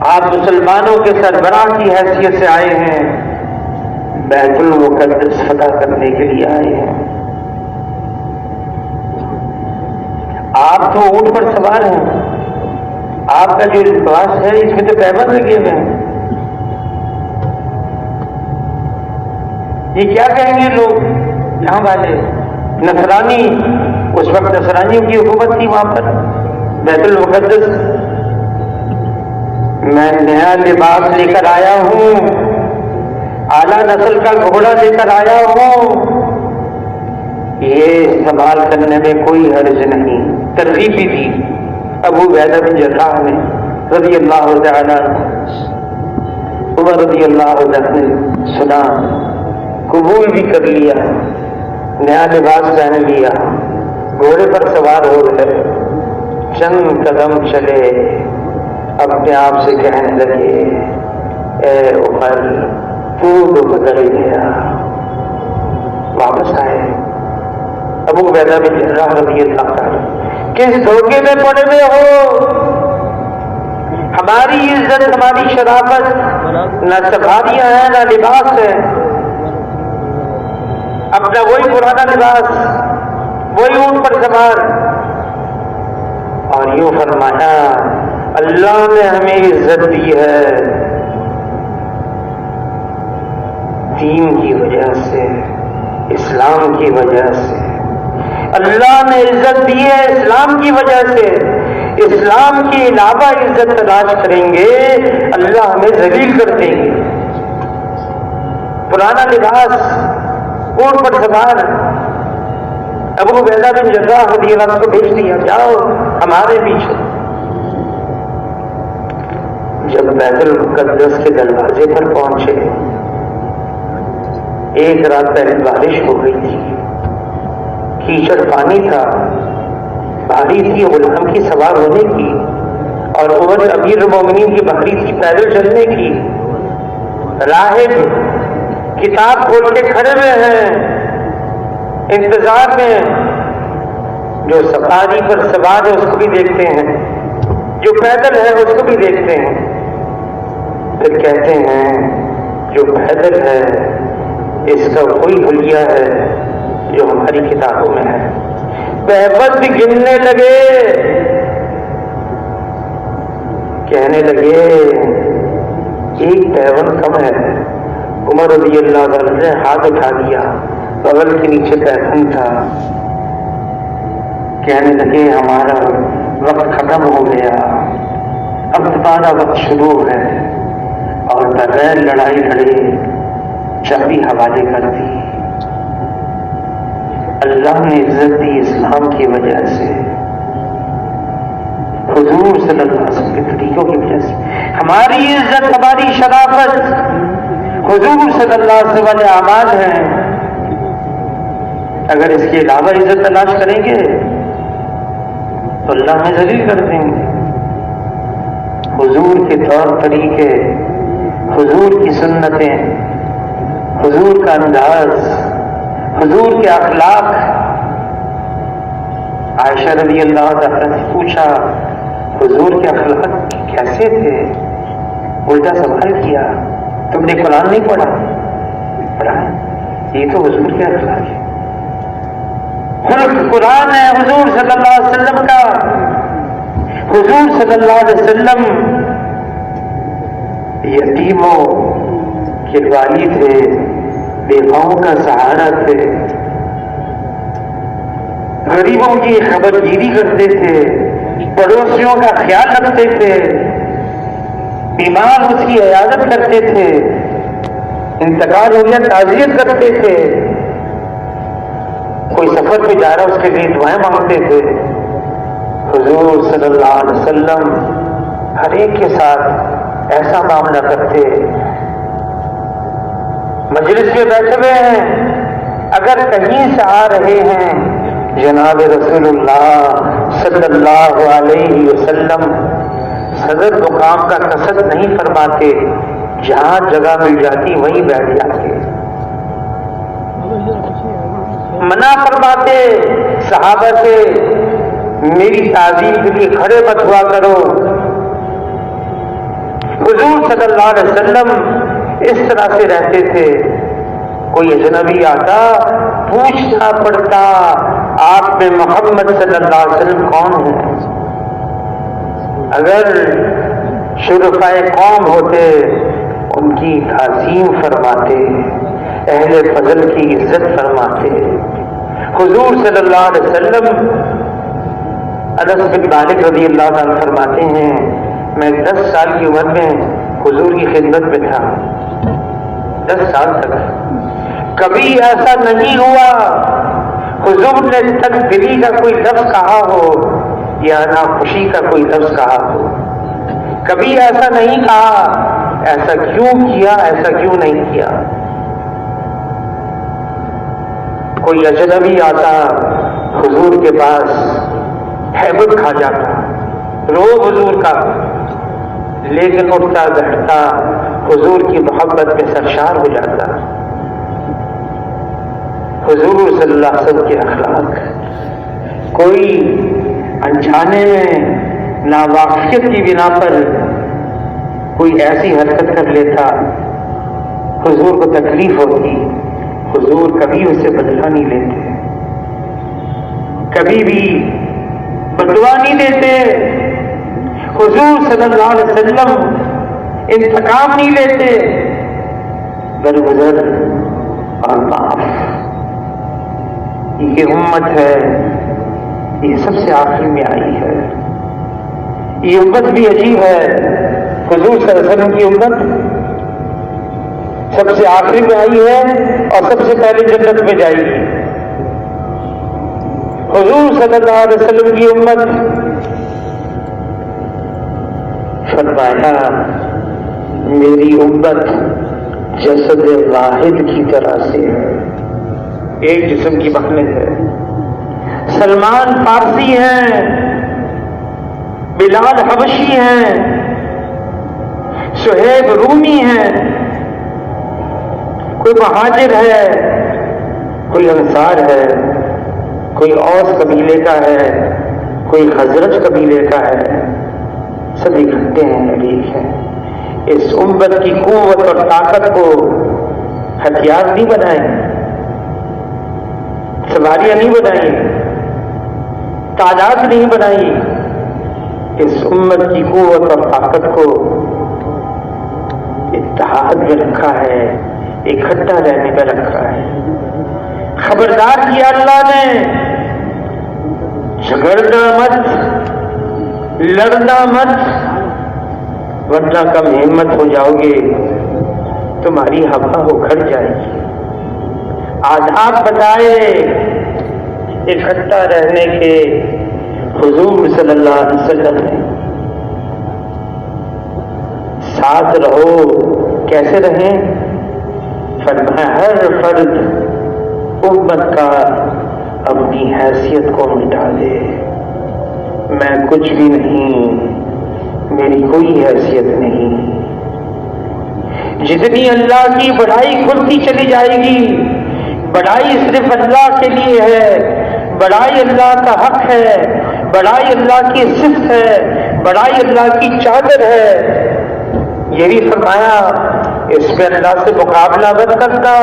آپ مسلمانوں کے سربراہ کی حیثیت سے آئے ہیں، بیت المقدس فتح کرنے کے لیے آئے ہیں. آپ تو اونٹ پر سوار ہیں، آپ کا جو لباس ہے اس میں تو پیبند لگے ہوئے ہیں. یہ کیا کہیں گے لوگ یہاں والے نصرانی؟ اس وقت نصرانیوں کی حکومت تھی وہاں پر بیت المقدس. میں نیا لباس لے کر آیا ہوں، اعلیٰ نسل کا گھوڑا لے کر آیا ہوں، یہ استعمال کرنے میں کوئی حرج نہیں. ترغیب بھی دی ابو عبیدہ بن جراح نے رضی اللہ تعالیٰ. عمر رضی اللہ عنہ نے سنا، قبول بھی کر لیا، نیا لباس پہن لیا، گھوڑے پر سوار ہو گئے. چند قدم چلے، اپنے آپ سے کہنے لگے اے عمر تو بدل گیا. واپس آئے. ابو عبیدہ بن جراح رضی اللہ عنہ، کس دھوکے میں پڑے ہوئے ہو؟ ہماری عزت، ہماری شرافت نہ سفاریاں ہیں نہ لباس ہے. اپنا وہی پرانا لباس، وہی اونٹ پر سوار. اور یوں فرمایا اللہ نے ہمیں عزت دی ہے دین کی وجہ سے، اسلام کی وجہ سے. اللہ نے عزت دی ہے اسلام کی وجہ سے. اسلام کے علاوہ عزت تلاش کریں گے اللہ ہمیں ذلیل کر دیں گے. پرانا لباس، اونٹ پر سوار. ابو عبیدہ بن جراح رضی اللہ عنہ کو بھیج دیا، جاؤ ہمارے پیچھے. جب بیت المقدس کے دروازے پر پہنچے، ایک رات پہلے بارش ہو گئی تھی، کیچڑ پانی تھا، بھاری تھی غلام کی سوار ہونے کی، اور عمر امیر المومنین کی بھاری تھی پیدل چلنے کی. راہب کتاب کھول کے کھڑے ہوئے ہیں انتظار میں. جو سفاری پر سوار ہے اس کو بھی دیکھتے ہیں، جو پیدل ہے اس کو بھی دیکھتے ہیں. پھر کہتے ہیں جو پیدل ہے اس کا کوئی حلیہ ہے جو ہماری کتابوں میں ہے. پیبند گننے لگے، کہنے لگے ایک پیبند کم ہے. عمر رضی اللہ عنہ نے ہاتھ اٹھا دیا، بغل کے نیچے پیبند تھا. کہنے لگے ہمارا وقت ختم ہو گیا، اب تمہارا وقت شروع ہے. اور بغیر لڑائی لڑے چابی حوالے کر دی. اللہ نے عزت دی اسلام کی وجہ سے، حضور صلی اللہ علیہ وسلم کے طریقوں کی وجہ سے. ہماری عزت، ہماری شرافت حضور صلی اللہ علیہ وسلم والے اعمال ہیں. اگر اس کے علاوہ عزت تلاش کریں گے تو اللہ ہمیں ذلیل کر دیں گے. حضور کے طور طریقے، حضور کی سنتیں، حضور کا انداز، حضور کے اخلاق. عائشہ رضی اللہ عنہا سے پوچھا حضور کے اخلاق کیسے تھے؟ الٹا سوال کیا تم نے قرآن نہیں پڑھا؟ پڑھا. یہ تو حضور کے اخلاق ہے. خلق قرآن ہے حضور صلی اللہ علیہ وسلم کا. حضور صلی اللہ علیہ وسلم یتیموں کے والی تھے، بیواؤں کا سہارا تھے، غریبوں کی خبر گیری کرتے تھے، پڑوسیوں کا خیال رکھتے تھے، بیمار اس کی عیادت کرتے تھے، انتقال ہو گیا تعزیت کرتے تھے، کوئی سفر پہ جا رہا اس کے لیے دعائیں مانگتے تھے. حضور صلی اللہ علیہ وسلم ہر ایک کے ساتھ ایسا معاملہ کرتے. مجلس میں بیٹھے ہوئے ہیں، اگر کہیں سے آ رہے ہیں جناب رسول اللہ صلی اللہ علیہ وسلم صدر مقام کا قصد نہیں فرماتے، جہاں جگہ مل جاتی وہیں بیٹھ جاتے. منع فرماتے صحابہ سے میری تعظیم کے لیے کھڑے مت ہوا کرو. حضور صلی اللہ علیہ وسلم اس طرح سے رہتے تھے. کوئی اجنبی آتا پوچھنا پڑتا آپ میں محمد صلی اللہ علیہ وسلم کون ہے. اگر شرفائے قوم ہوتے ان کی تعظیم فرماتے، اہل فضل کی عزت فرماتے۔ حضور صلی اللہ علیہ وسلم انس بن مالک رضی اللہ عنہ فرماتے ہیں میں 10 سال کی عمر میں حضور کی خدمت میں تھا، 10 سال تک کبھی ایسا نہیں ہوا حضور نے تک دلی کا کوئی لفظ کہا ہو یا ناخوشی کا کوئی لفظ کہا ہو، کبھی ایسا نہیں کہا ایسا کیوں کیا، ایسا کیوں نہیں کیا۔ کوئی اجنبی آتا حضور کے پاس ہیبت کھا جاتا، رو حضور کا، لیکن اٹھتا بیٹھتا حضور کی محبت میں سرشار ہو جاتا۔ حضور صلی اللہ علیہ وسلم کے اخلاق، کوئی انجانے میں ناواقفیت کی بنا پر کوئی ایسی حرکت کر لیتا، حضور کو تکلیف ہوتی، حضور کبھی اسے بدلہ نہیں لیتے، کبھی بھی بدلہ نہیں دیتے۔ حضور صلی اللہ علیہ وسلم انتقام نہیں لیتے، درگزر اور معاف۔ یہ امت ہے، یہ سب سے آخر میں آئی ہے۔ یہ امت بھی عجیب ہے، حضور صلی اللہ علیہ وسلم کی امت سب سے آخری میں آئی ہے اور سب سے پہلے جنت میں جائے گی۔ حضور صلی اللہ علیہ وسلم کی امت فرمایا میری امت جسد واحد کی طرح سے ہے، ایک جسم کی مخلوق ہے۔ سلمان فارسی ہیں، بلال حبشی ہیں، سہیب رومی ہیں، کوئی مہاجر ہے، کوئی انصار ہے، کوئی اوس قبیلے کا ہے، کوئی خزرج قبیلے کا ہے، سب اکٹھے ہیں، ایک ہیں۔ اس امت کی قوت اور طاقت کو ہتھیار نہیں بنائیں، سواریاں نہیں بنائی، تعداد نہیں بنائی، اس امت کی قوت اور طاقت کو اتحاد میں رکھا ہے، اکٹھا رہنے میں رکھا ہے۔ خبردار کیا اللہ نے، جھگڑنا مت، لڑنا مت، ورنہ کم ہمت ہو جاؤ گے، تمہاری ہوا اکھڑ جائے گی۔ آداب بتائے اکٹھا رہنے کے حضور صلی اللہ علیہ وسلم نے۔ ساتھ رہو، کیسے رہیں؟ فرمایا ہر فرد امت کا اپنی حیثیت کو مٹا دے، میں کچھ بھی نہیں، میری کوئی حیثیت نہیں۔ جتنی اللہ کی بڑائی کھلتی چلی جائے گی، بڑائی صرف اللہ کے لیے ہے، بڑائی اللہ کا حق ہے، بڑائی اللہ کی صفت ہے، بڑائی اللہ کی چادر ہے۔ یہ بھی فرمایا اس پہ اللہ سے مقابلہ مت کرنا،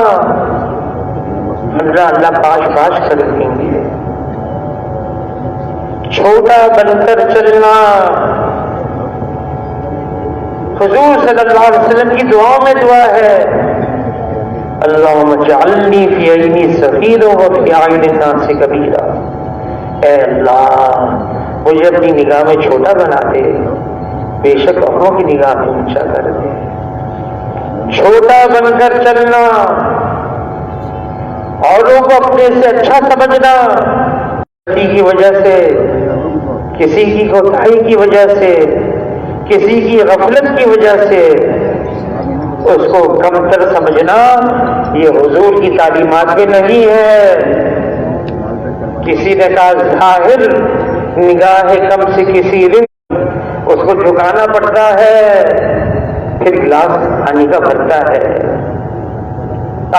اللہ پاش پاش کر دیں گے۔ چھوٹا بن کر چلنا، حضور صلی اللہ علیہ وسلم کی دعاؤں میں دعا ہے اللہم اجعلنی فی عینی صغیرا وفی اعین الناس کبیرا، اے اللہ مجھے اپنی نگاہ میں چھوٹا بنا دے، بے شک اوروں کی نگاہ میں اونچا کر دے۔ چھوٹا بن کر چلنا، اوروں کو اپنے سے اچھا سمجھنا، کسی کی وجہ سے، کسی کی کوتاہی کی وجہ سے، کسی کی غفلت کی وجہ سے اس کو کمتر سمجھنا، یہ حضور کی تعلیمات میں نہیں ہے۔ کسی نے کہا ظاہر نگاہ کم سے کسی دن اس کو جھکانا پڑتا ہے، پھر گلاس پانی کا بھرتا ہے۔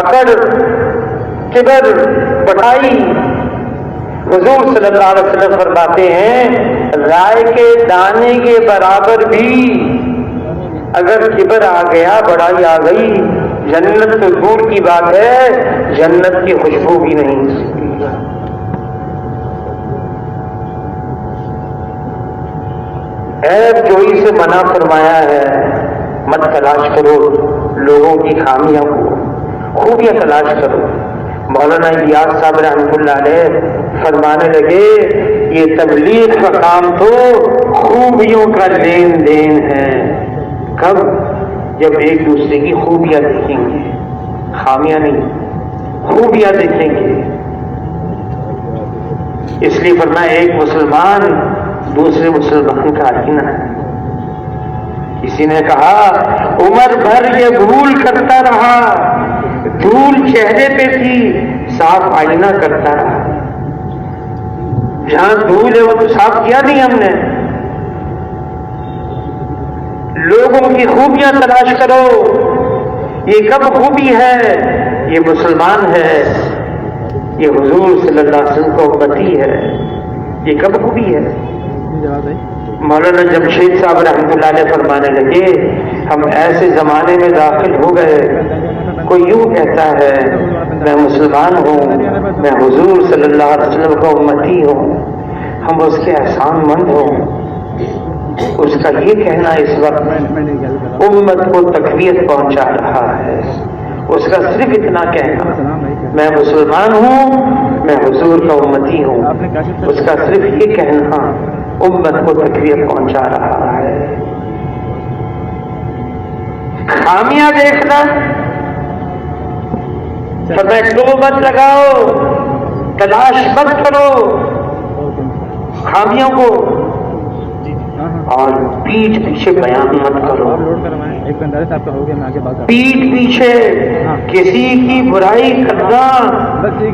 اکڑ، کبر، بڑائی، حضور صلی اللہ علیہ وسلم فرماتے ہیں رائے کے دانے کے برابر بھی اگر کبر آ گیا، بڑائی آ گئی، جنت تو دور کی بات ہے، جنت کی خوشبو بھی نہیں سکتی۔ عیب جوئی سے منع فرمایا ہے، مت تلاش کرو لوگوں کی خامیاں کو، خوبیاں تلاش کرو۔ مولانا الیاس صاحب رحمۃ اللہ علیہ فرمانے لگے یہ تبلیغ کا کام تو خوبیوں کا لین دین ہے۔ کب؟ جب ایک دوسرے کی خوبیاں دیکھیں گے، خامیاں نہیں، خوبیاں دیکھیں گے۔ اس لیے فرمایا ایک مسلمان دوسرے مسلمان کا آئینہ ہے۔ کسی نے کہا عمر بھر یہ بھول کرتا رہا، دھول چہرے پہ تھی صاف آئینہ کرتا رہا۔ جہاں دھول ہے وہ تو صاف کیا نہیں ہم نے۔ لوگوں کی خوبیاں تلاش کرو، یہ کب خوبی ہے؟ یہ مسلمان ہے، یہ حضور صلی اللہ علیہ وسلم کا امتی ہے، یہ کب خوبی ہے؟ مولانا جمشید صاحب رحمۃ اللہ علیہ فرمانے لگے ہم ایسے زمانے میں داخل ہو گئے، کوئی یوں کہتا ہے میں مسلمان ہوں، میں حضور صلی اللہ علیہ وسلم کا امتی ہوں، ہم اس کے احسان مند ہوں۔ اس کا یہ کہنا اس وقت امت کو تقویت پہنچا رہا ہے۔ اس کا صرف اتنا کہنا میں مسلمان ہوں، میں حضور کا امتی ہوں، اس کا صرف یہ کہنا امت کو تقویت پہنچا رہا ہے۔ خامیاں دیکھنا، فتو مت لگاؤ، تلاش مت کرو خامیوں کو، اور پیٹھ پیچھے بیان مت کرو۔ پیٹھ پیچھے کسی کی برائی کرنا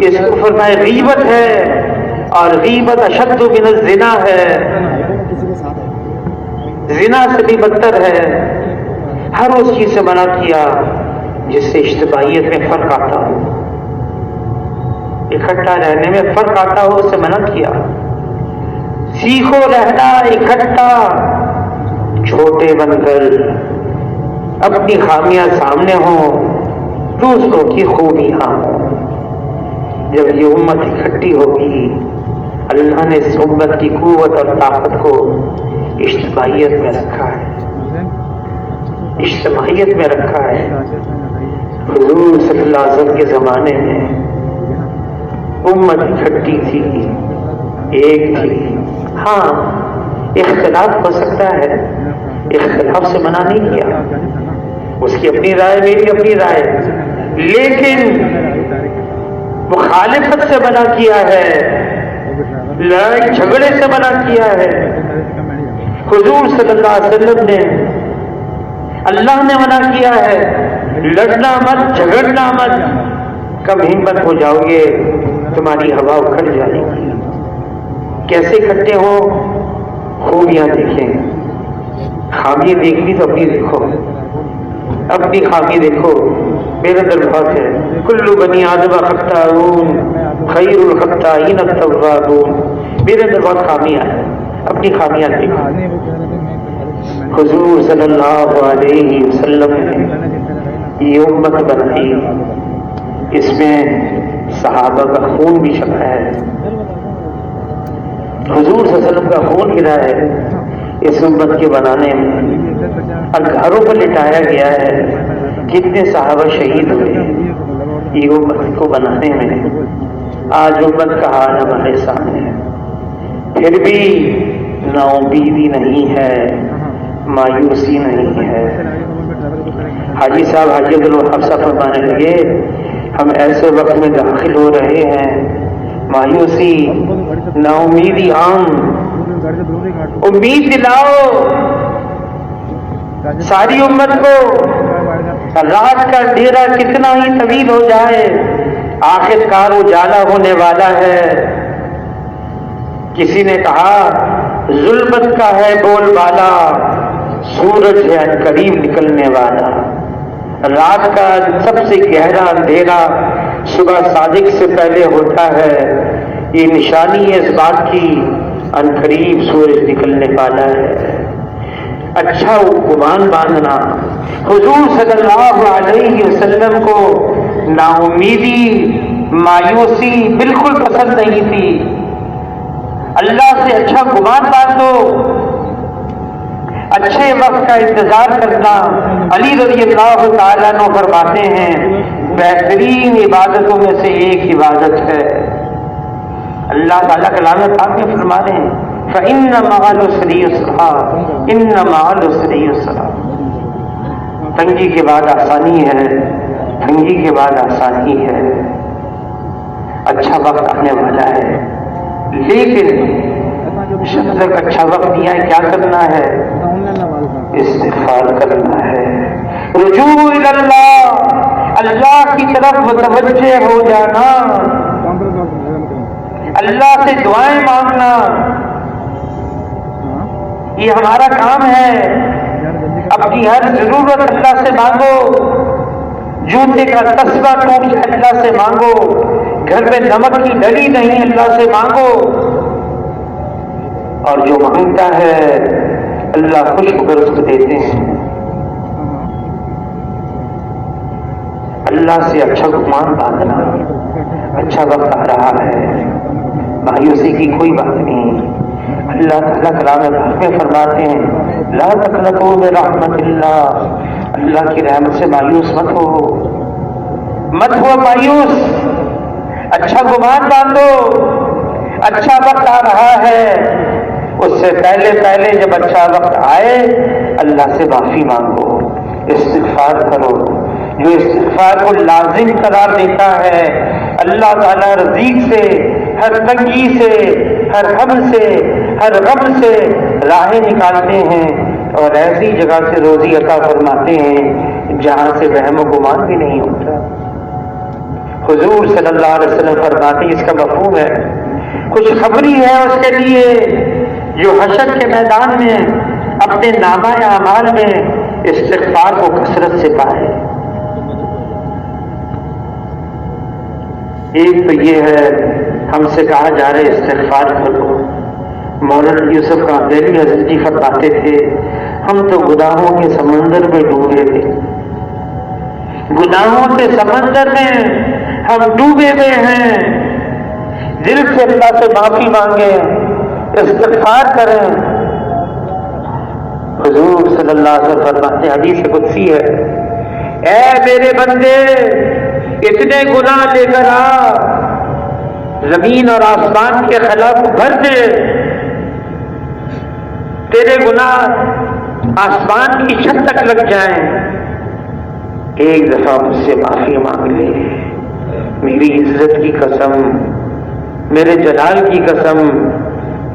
اس کو فرمائے غیبت ہے، اور غیبت اشد من الزنا ہے، زنا سے بھی بدتر ہے۔ ہر اس چیز سے منع کیا جس سے اجتماعیت میں فرق آتا ہو، اکٹھا رہنے میں فرق آتا ہو، اسے منع کیا۔ سیکھو رہنا اکٹھا، چھوٹے بن کر، اپنی خامیاں سامنے ہوں، دوسروں کی خوبیاں ہوں۔ جب یہ امت اکٹھی ہوگی، اللہ نے اس امت کی قوت اور طاقت کو اجتماعیت میں رکھا ہے، اجتماعیت میں رکھا ہے۔ حضور صلی اللہ علیہ وسلم کے زمانے میں امت اکٹھی تھی، ایک تھی۔ ہاں اختلاف ہو سکتا ہے، اختلاف سے منع نہیں کیا، اس کی اپنی رائے، میری اپنی رائے، لیکن مخالفت سے منع کیا ہے، لڑائی جھگڑے سے منع کیا ہے۔ حضور صلی اللہ علیہ وسلم نے، اللہ نے منع کیا ہے، لڑنا مت، جھگڑنا مت، کم ہمت ہو جاؤ گے تمہاری ہوا اکھڑ جائے گی۔ کیسے اکٹھے ہو؟ خوبیاں دیکھیں، خامی دیکھنی تو اپنی دیکھو، اپنی خامی دیکھو۔ میرے اندر بہت ہے، کل بنی آدم خطاؤون خیر الخطائین التوابون، میرے اندر بہت خامیاں ہیں، اپنی خامیاں دیکھو۔ حضور صلی اللہ علیہ وسلم نے یہ امت بنائی، اس میں صحابہ کا خون بھی چھپا ہے، حضور صلی اللہ علیہ وسلم کا خون گرا ہے اس امت کے بنانے میں، اور گھروں پر لٹایا گیا ہے۔ کتنے صحابہ شہید ہوئے یہ امت کو بنانے میں۔ آج امت کا حال ہمارے سامنے ہے، پھر بھی نا امیدی نہیں ہے، مایوسی نہیں ہے۔ حاجی صاحب حاجی عبدالوہاب صاحب فرمانے لگے ہم ایسے وقت میں داخل ہو رہے ہیں، مایوسی، نا امیدی عام، امید دلاؤ ساری امت کو۔ رات کا ڈیرا کتنا ہی طویل ہو جائے، آخر کار اجالا ہونے والا ہے۔ کسی نے کہا ظلمت کا ہے بول بالا، سورج ہے قریب نکلنے والا۔ رات کا سب سے گہرا اندھیرا صبح صادق سے پہلے ہوتا ہے، یہ نشانی ہے اس بات کی عنقریب سورج نکلنے والا ہے۔ اچھا گمان باندھنا، حضور صلی اللہ علیہ وسلم کو نا امیدی، مایوسی بالکل پسند نہیں تھی۔ اللہ سے اچھا گمان باندھو، اچھے وقت کا انتظار کرنا. علی رضی اللہ تعالیٰ عنہ فرماتے ہیں بہترین عبادتوں میں سے ایک عبادت ہے. اللہ تعالیٰ کلام پاک میں فرما رہے ہیں فَإِنَّ مَعَ الْعُسْرِ يُسْرًا إِنَّ مَعَ الْعُسْرِ يُسْرًا. تنگی کے بعد آسانی ہے، تنگی کے بعد آسانی ہے. اچھا وقت آنے والا ہے، لیکن جب تک اچھا وقت نہیں آئے کیا کرنا ہے؟ استغفار کرنا ہے، رجوع الی اللہ، اللہ کی طرف متوجہ ہو جانا، اللہ سے دعائیں مانگنا. یہ ہمارا کام ہے. اپنی ہر ضرورت اللہ سے مانگو. جوتے کا تسبہ ٹوٹ جائے اللہ سے مانگو. گھر میں نمک کی ڈلی نہیں اللہ سے مانگو. اور جو مانگتا ہے اللہ خوش ہو کر اس کو دیتے ہیں. اللہ سے اچھا گمان باندھنا. اچھا وقت آ رہا ہے، مایوسی کی کوئی بات نہیں. اللہ تعالیٰ کلام پاک میں فرماتے ہیں لا تقنطوا من رحمت اللہ. اللہ کی رحمت سے مایوس مت ہو مایوس. اچھا گمان باندھو. اچھا وقت آ رہا ہے، اس سے پہلے جب اچھا وقت آئے اللہ سے معافی مانگو، استغفار کرو. جو استغفار کو لازم قرار دیتا ہے اللہ تعالیٰ رزق سے، ہر تنگی سے، ہر غم سے، ہر غم سے راہیں نکالتے ہیں اور ایسی جگہ سے روزی عطا فرماتے ہیں جہاں سے وہم و گمان بھی نہیں ہوتا. حضور صلی اللہ علیہ وسلم فرماتے ہیں اس کا مفہوم ہے خوشخبری ہے اس کے لیے جو حشر کے میدان میں اپنے نامہ اعمال میں استغفار کو کثرت سے پائے. ایک تو یہ ہے ہم سے کہا جا رہا ہے استغفار کرو. مولانا یوسف قادری حضرت جی فرماتے تھے ہم تو گناہوں کے سمندر میں ڈوبے تھے. گناہوں کے سمندر میں ہم ڈوبے ہوئے ہیں. دل سے اللہ سے معافی مانگیں، استغفار کریں. حضور صلی اللہ علیہ وسلم فرماتے ہیں حدیث قدسی ہے اے میرے بندے اتنے گناہ لے کر آ زمین اور آسمان کے خلاف بھر دے. تیرے گناہ آسمان کی چھت تک لگ جائیں. ایک دفعہ مجھ سے معافی مانگ لے. میری عزت کی قسم، میرے جلال کی قسم،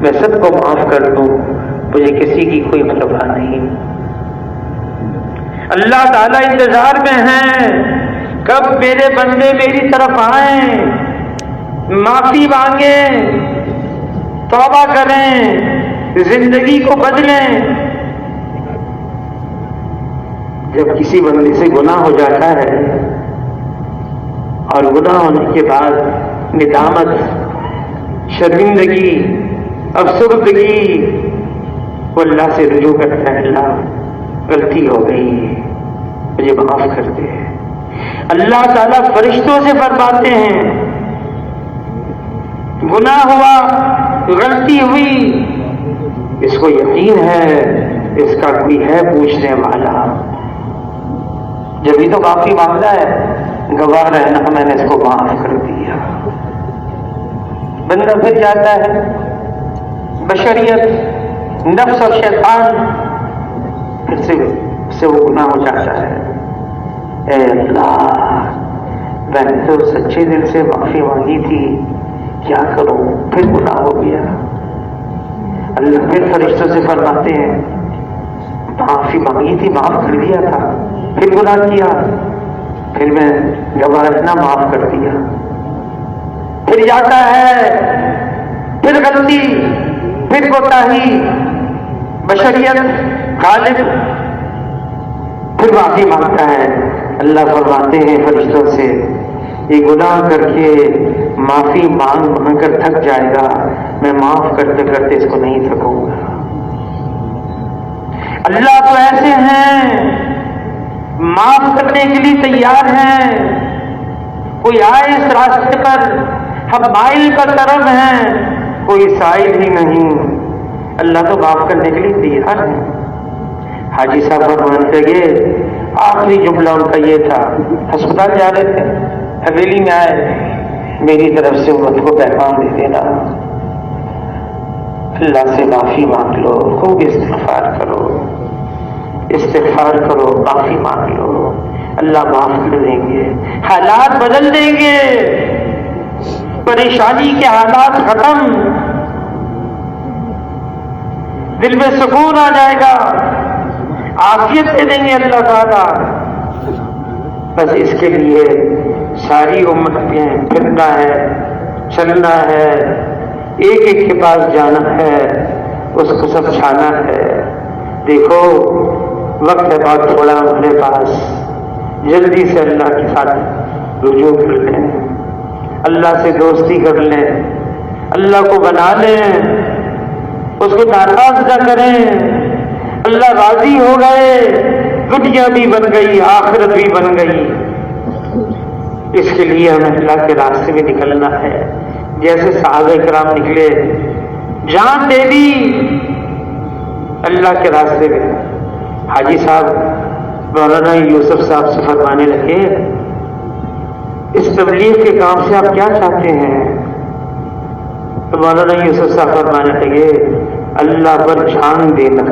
میں سب کو معاف کر دوں. مجھے کسی کی کوئی پرواہ نہیں. اللہ تعالیٰ انتظار میں ہیں کب میرے بندے میری طرف آئیں، معافی مانگیں، توبہ کریں، زندگی کو بدلیں. جب کسی بندے سے گناہ ہو جاتا ہے اور گناہ ہونے کے بعد ندامت، شرمندگی، افسردگی، وہ اللہ سے رجوع کرتا ہے اللہ غلطی ہو گئی مجھے معاف کر دے. اللہ تعالیٰ فرشتوں سے فرماتے ہیں گناہ ہوا، غلطی ہوئی، اس کو یقین ہے اس کا کوئی ہے پوچھنے والا. جبھی تو معافی مانگتا ہے گواہ رہنا میں نے اس کو معاف کر دیا. بندہ پھر جاتا ہے بشریت، نفس اور شیطان پھر سے وہ گناہ ہو جاتا ہے. اے اللہ میں نے تو سچے دل سے معافی مانگی تھی، کیا کروں پھر گناہ ہو گیا. اللہ پھر فرشتوں سے فرماتے ہیں معافی مانگی تھی، معاف کر دیا تھا، پھر گناہ کیا، پھر میں گواہ رہنا معاف کر دیا. پھر جاتا ہے، پھر غلطی، پھر کوتاہی، بشریت غالب، پھر معافی مانگتا ہے. اللہ فرماتے ہیں فرشتوں سے یہ گناہ کر کے معافی مانگ کر تھک جائے گا، میں معاف کرتے کرتے اس کو نہیں تھکوں گا. اللہ تو ایسے ہیں معاف کرنے کے لیے تیار ہیں. کوئی آئے اس راستے پر ہم مائل پر طرف ہیں، کوئی سائل ہی نہیں. اللہ تو معاف کرنے کے لیے تیار ہے. حاجی صاحب فرمانے لگے، آخری جملہ ان کا یہ تھا، ہسپتال جا رہے تھے، حویلی میں آئے، میری طرف سے امت کو پیغام دے دینا، اللہ سے معافی مانگ لو، خوب استغفار کرو، معافی مانگ لو، اللہ معاف کر دیں گے، حالات بدل دیں گے، پریشانی کے حالات ختم، دل میں سکون آ جائے گا، عافیت دے دیں گے اللہ تعالیٰ۔ بس اس کے لیے ساری امت میں پھرنا ہے، چلنا ہے، ایک ایک کے پاس جانا ہے، اس کو سمجھانا ہے، دیکھو وقت ہے بہت تھوڑا ہمارے پاس، جلدی سے اللہ کے ساتھ رجوع کر لیں، اللہ سے دوستی کر لیں، اللہ کو بنا لیں، اس کو ناراض نہ کریں، اللہ راضی ہو گئے، دنیا بھی بن گئی، آخرت بھی بن گئی۔ اس کے لیے ہمیں اللہ کے راستے میں نکلنا ہے، جیسے صحابہ کرام نکلے، جان دے دی اللہ کے راستے میں۔ حاجی صاحب مولانا یوسف صاحب سے فرمانے لگے، اس تبلیغ کے کام سے آپ کیا چاہتے ہیں؟ تو مولانا یوسف صاحب فرمانے لگے، اللہ پر جان دینا،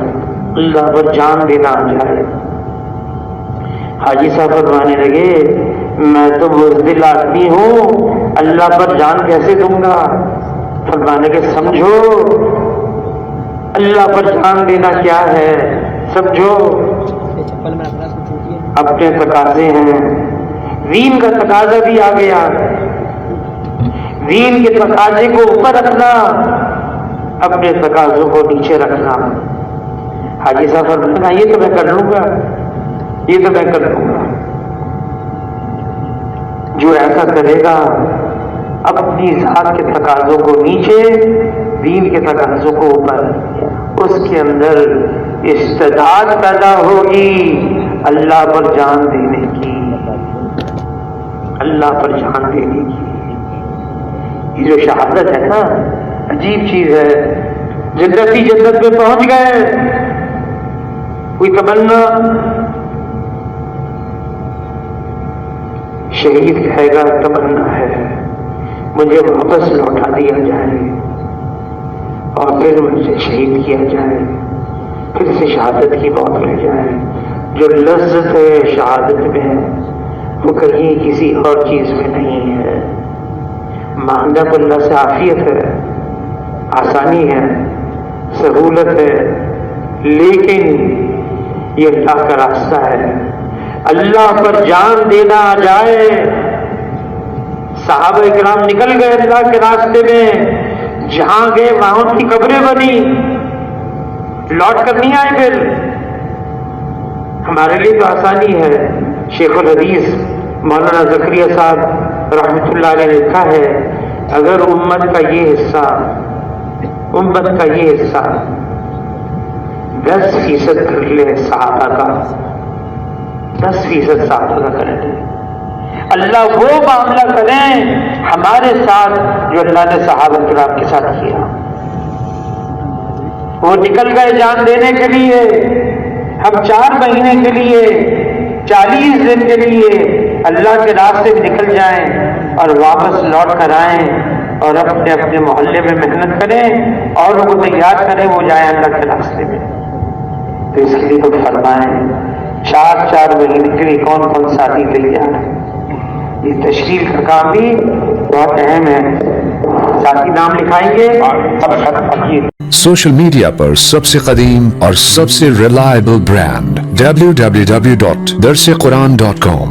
اللہ پر جان دینا آ جائے۔ حاجی صاحب فرمانے لگے، میں تو بزدل آدمی ہوں، اللہ پر جان کیسے دوں گا؟ فرمانے کے سمجھو اللہ پر جان دینا کیا ہے، سمجھو اپنے تقاضے ہیں، دین کا تقاضا بھی آ گیا، دین کے تقاضے کو اوپر رکھنا، اپنے تقاضوں کو نیچے رکھنا۔ حاجی صاحب فرمایا، یہ تو میں کر لوں گا، یہ تو میں کر لوں گا۔ جو ایسا کرے گا اپنی ذات کے تقاضوں کو نیچے، دین کے تقاضوں کو اوپر، اس کے اندر استعداد پیدا ہوگی اللہ پر جان دینے کی، اللہ پر جان دینے کی۔ یہ جو شہادت ہے نا، عجیب چیز ہے، جنتی جنت میں پہنچ گئے، کوئی تمنا، شہید کہے گا تمنا ہے مجھے واپس لوٹا دیا جائے اور پھر مجھے شہید کیا جائے، پھر سے شہادت کی موت مل جائے۔ جو لذت ہے شہادت میں وہ کہیں کسی اور چیز میں نہیں ہے۔ مانگنا تو اللہ سے عافیت ہے، آسانی ہے، سہولت ہے، لیکن یہ اللہ کا راستہ ہے، اللہ پر جان دینا آ جائے۔ صحابہ کرام نکل گئے اللہ کے راستے میں، جہاں گئے وہاں ان کی قبریں بنی، لوٹ کر نہیں آئے۔ پھر ہمارے لیے تو آسانی ہے، شیخ الحدیث مولانا زکریا صاحب رحمۃ اللہ علیہ نے لکھا ہے، اگر امت کا یہ حصہ 10% کر لے صحابہ کا، 10% صحابہ کا کر لے، اللہ وہ معاملہ کریں ہمارے ساتھ جو اللہ نے صحابہ کرام کے ساتھ کیا۔ وہ نکل گئے جان دینے کے لیے، ہم 4 مہینے کے لیے، 40 دن کے لیے اللہ کے راستے میں نکل جائیں اور واپس لوٹ کر آئیں اور اپنے اپنے محلے میں محنت کریں اور ان کو تیار کریں وہ جائیں اللہ کے راستے میں۔ تو اس کے لیے تو فرمائیں 4 مہینے کے لیے کون کون ساتھی تیار ہے؟ یہ تشکیل کا کام بھی بہت اہم ہے، ساتھی نام لکھائیں گے سب ختم کیے۔ سوشل میڈیا پر سب سے قدیم اور سب سے ریلائبل برانڈ www.darsequran.com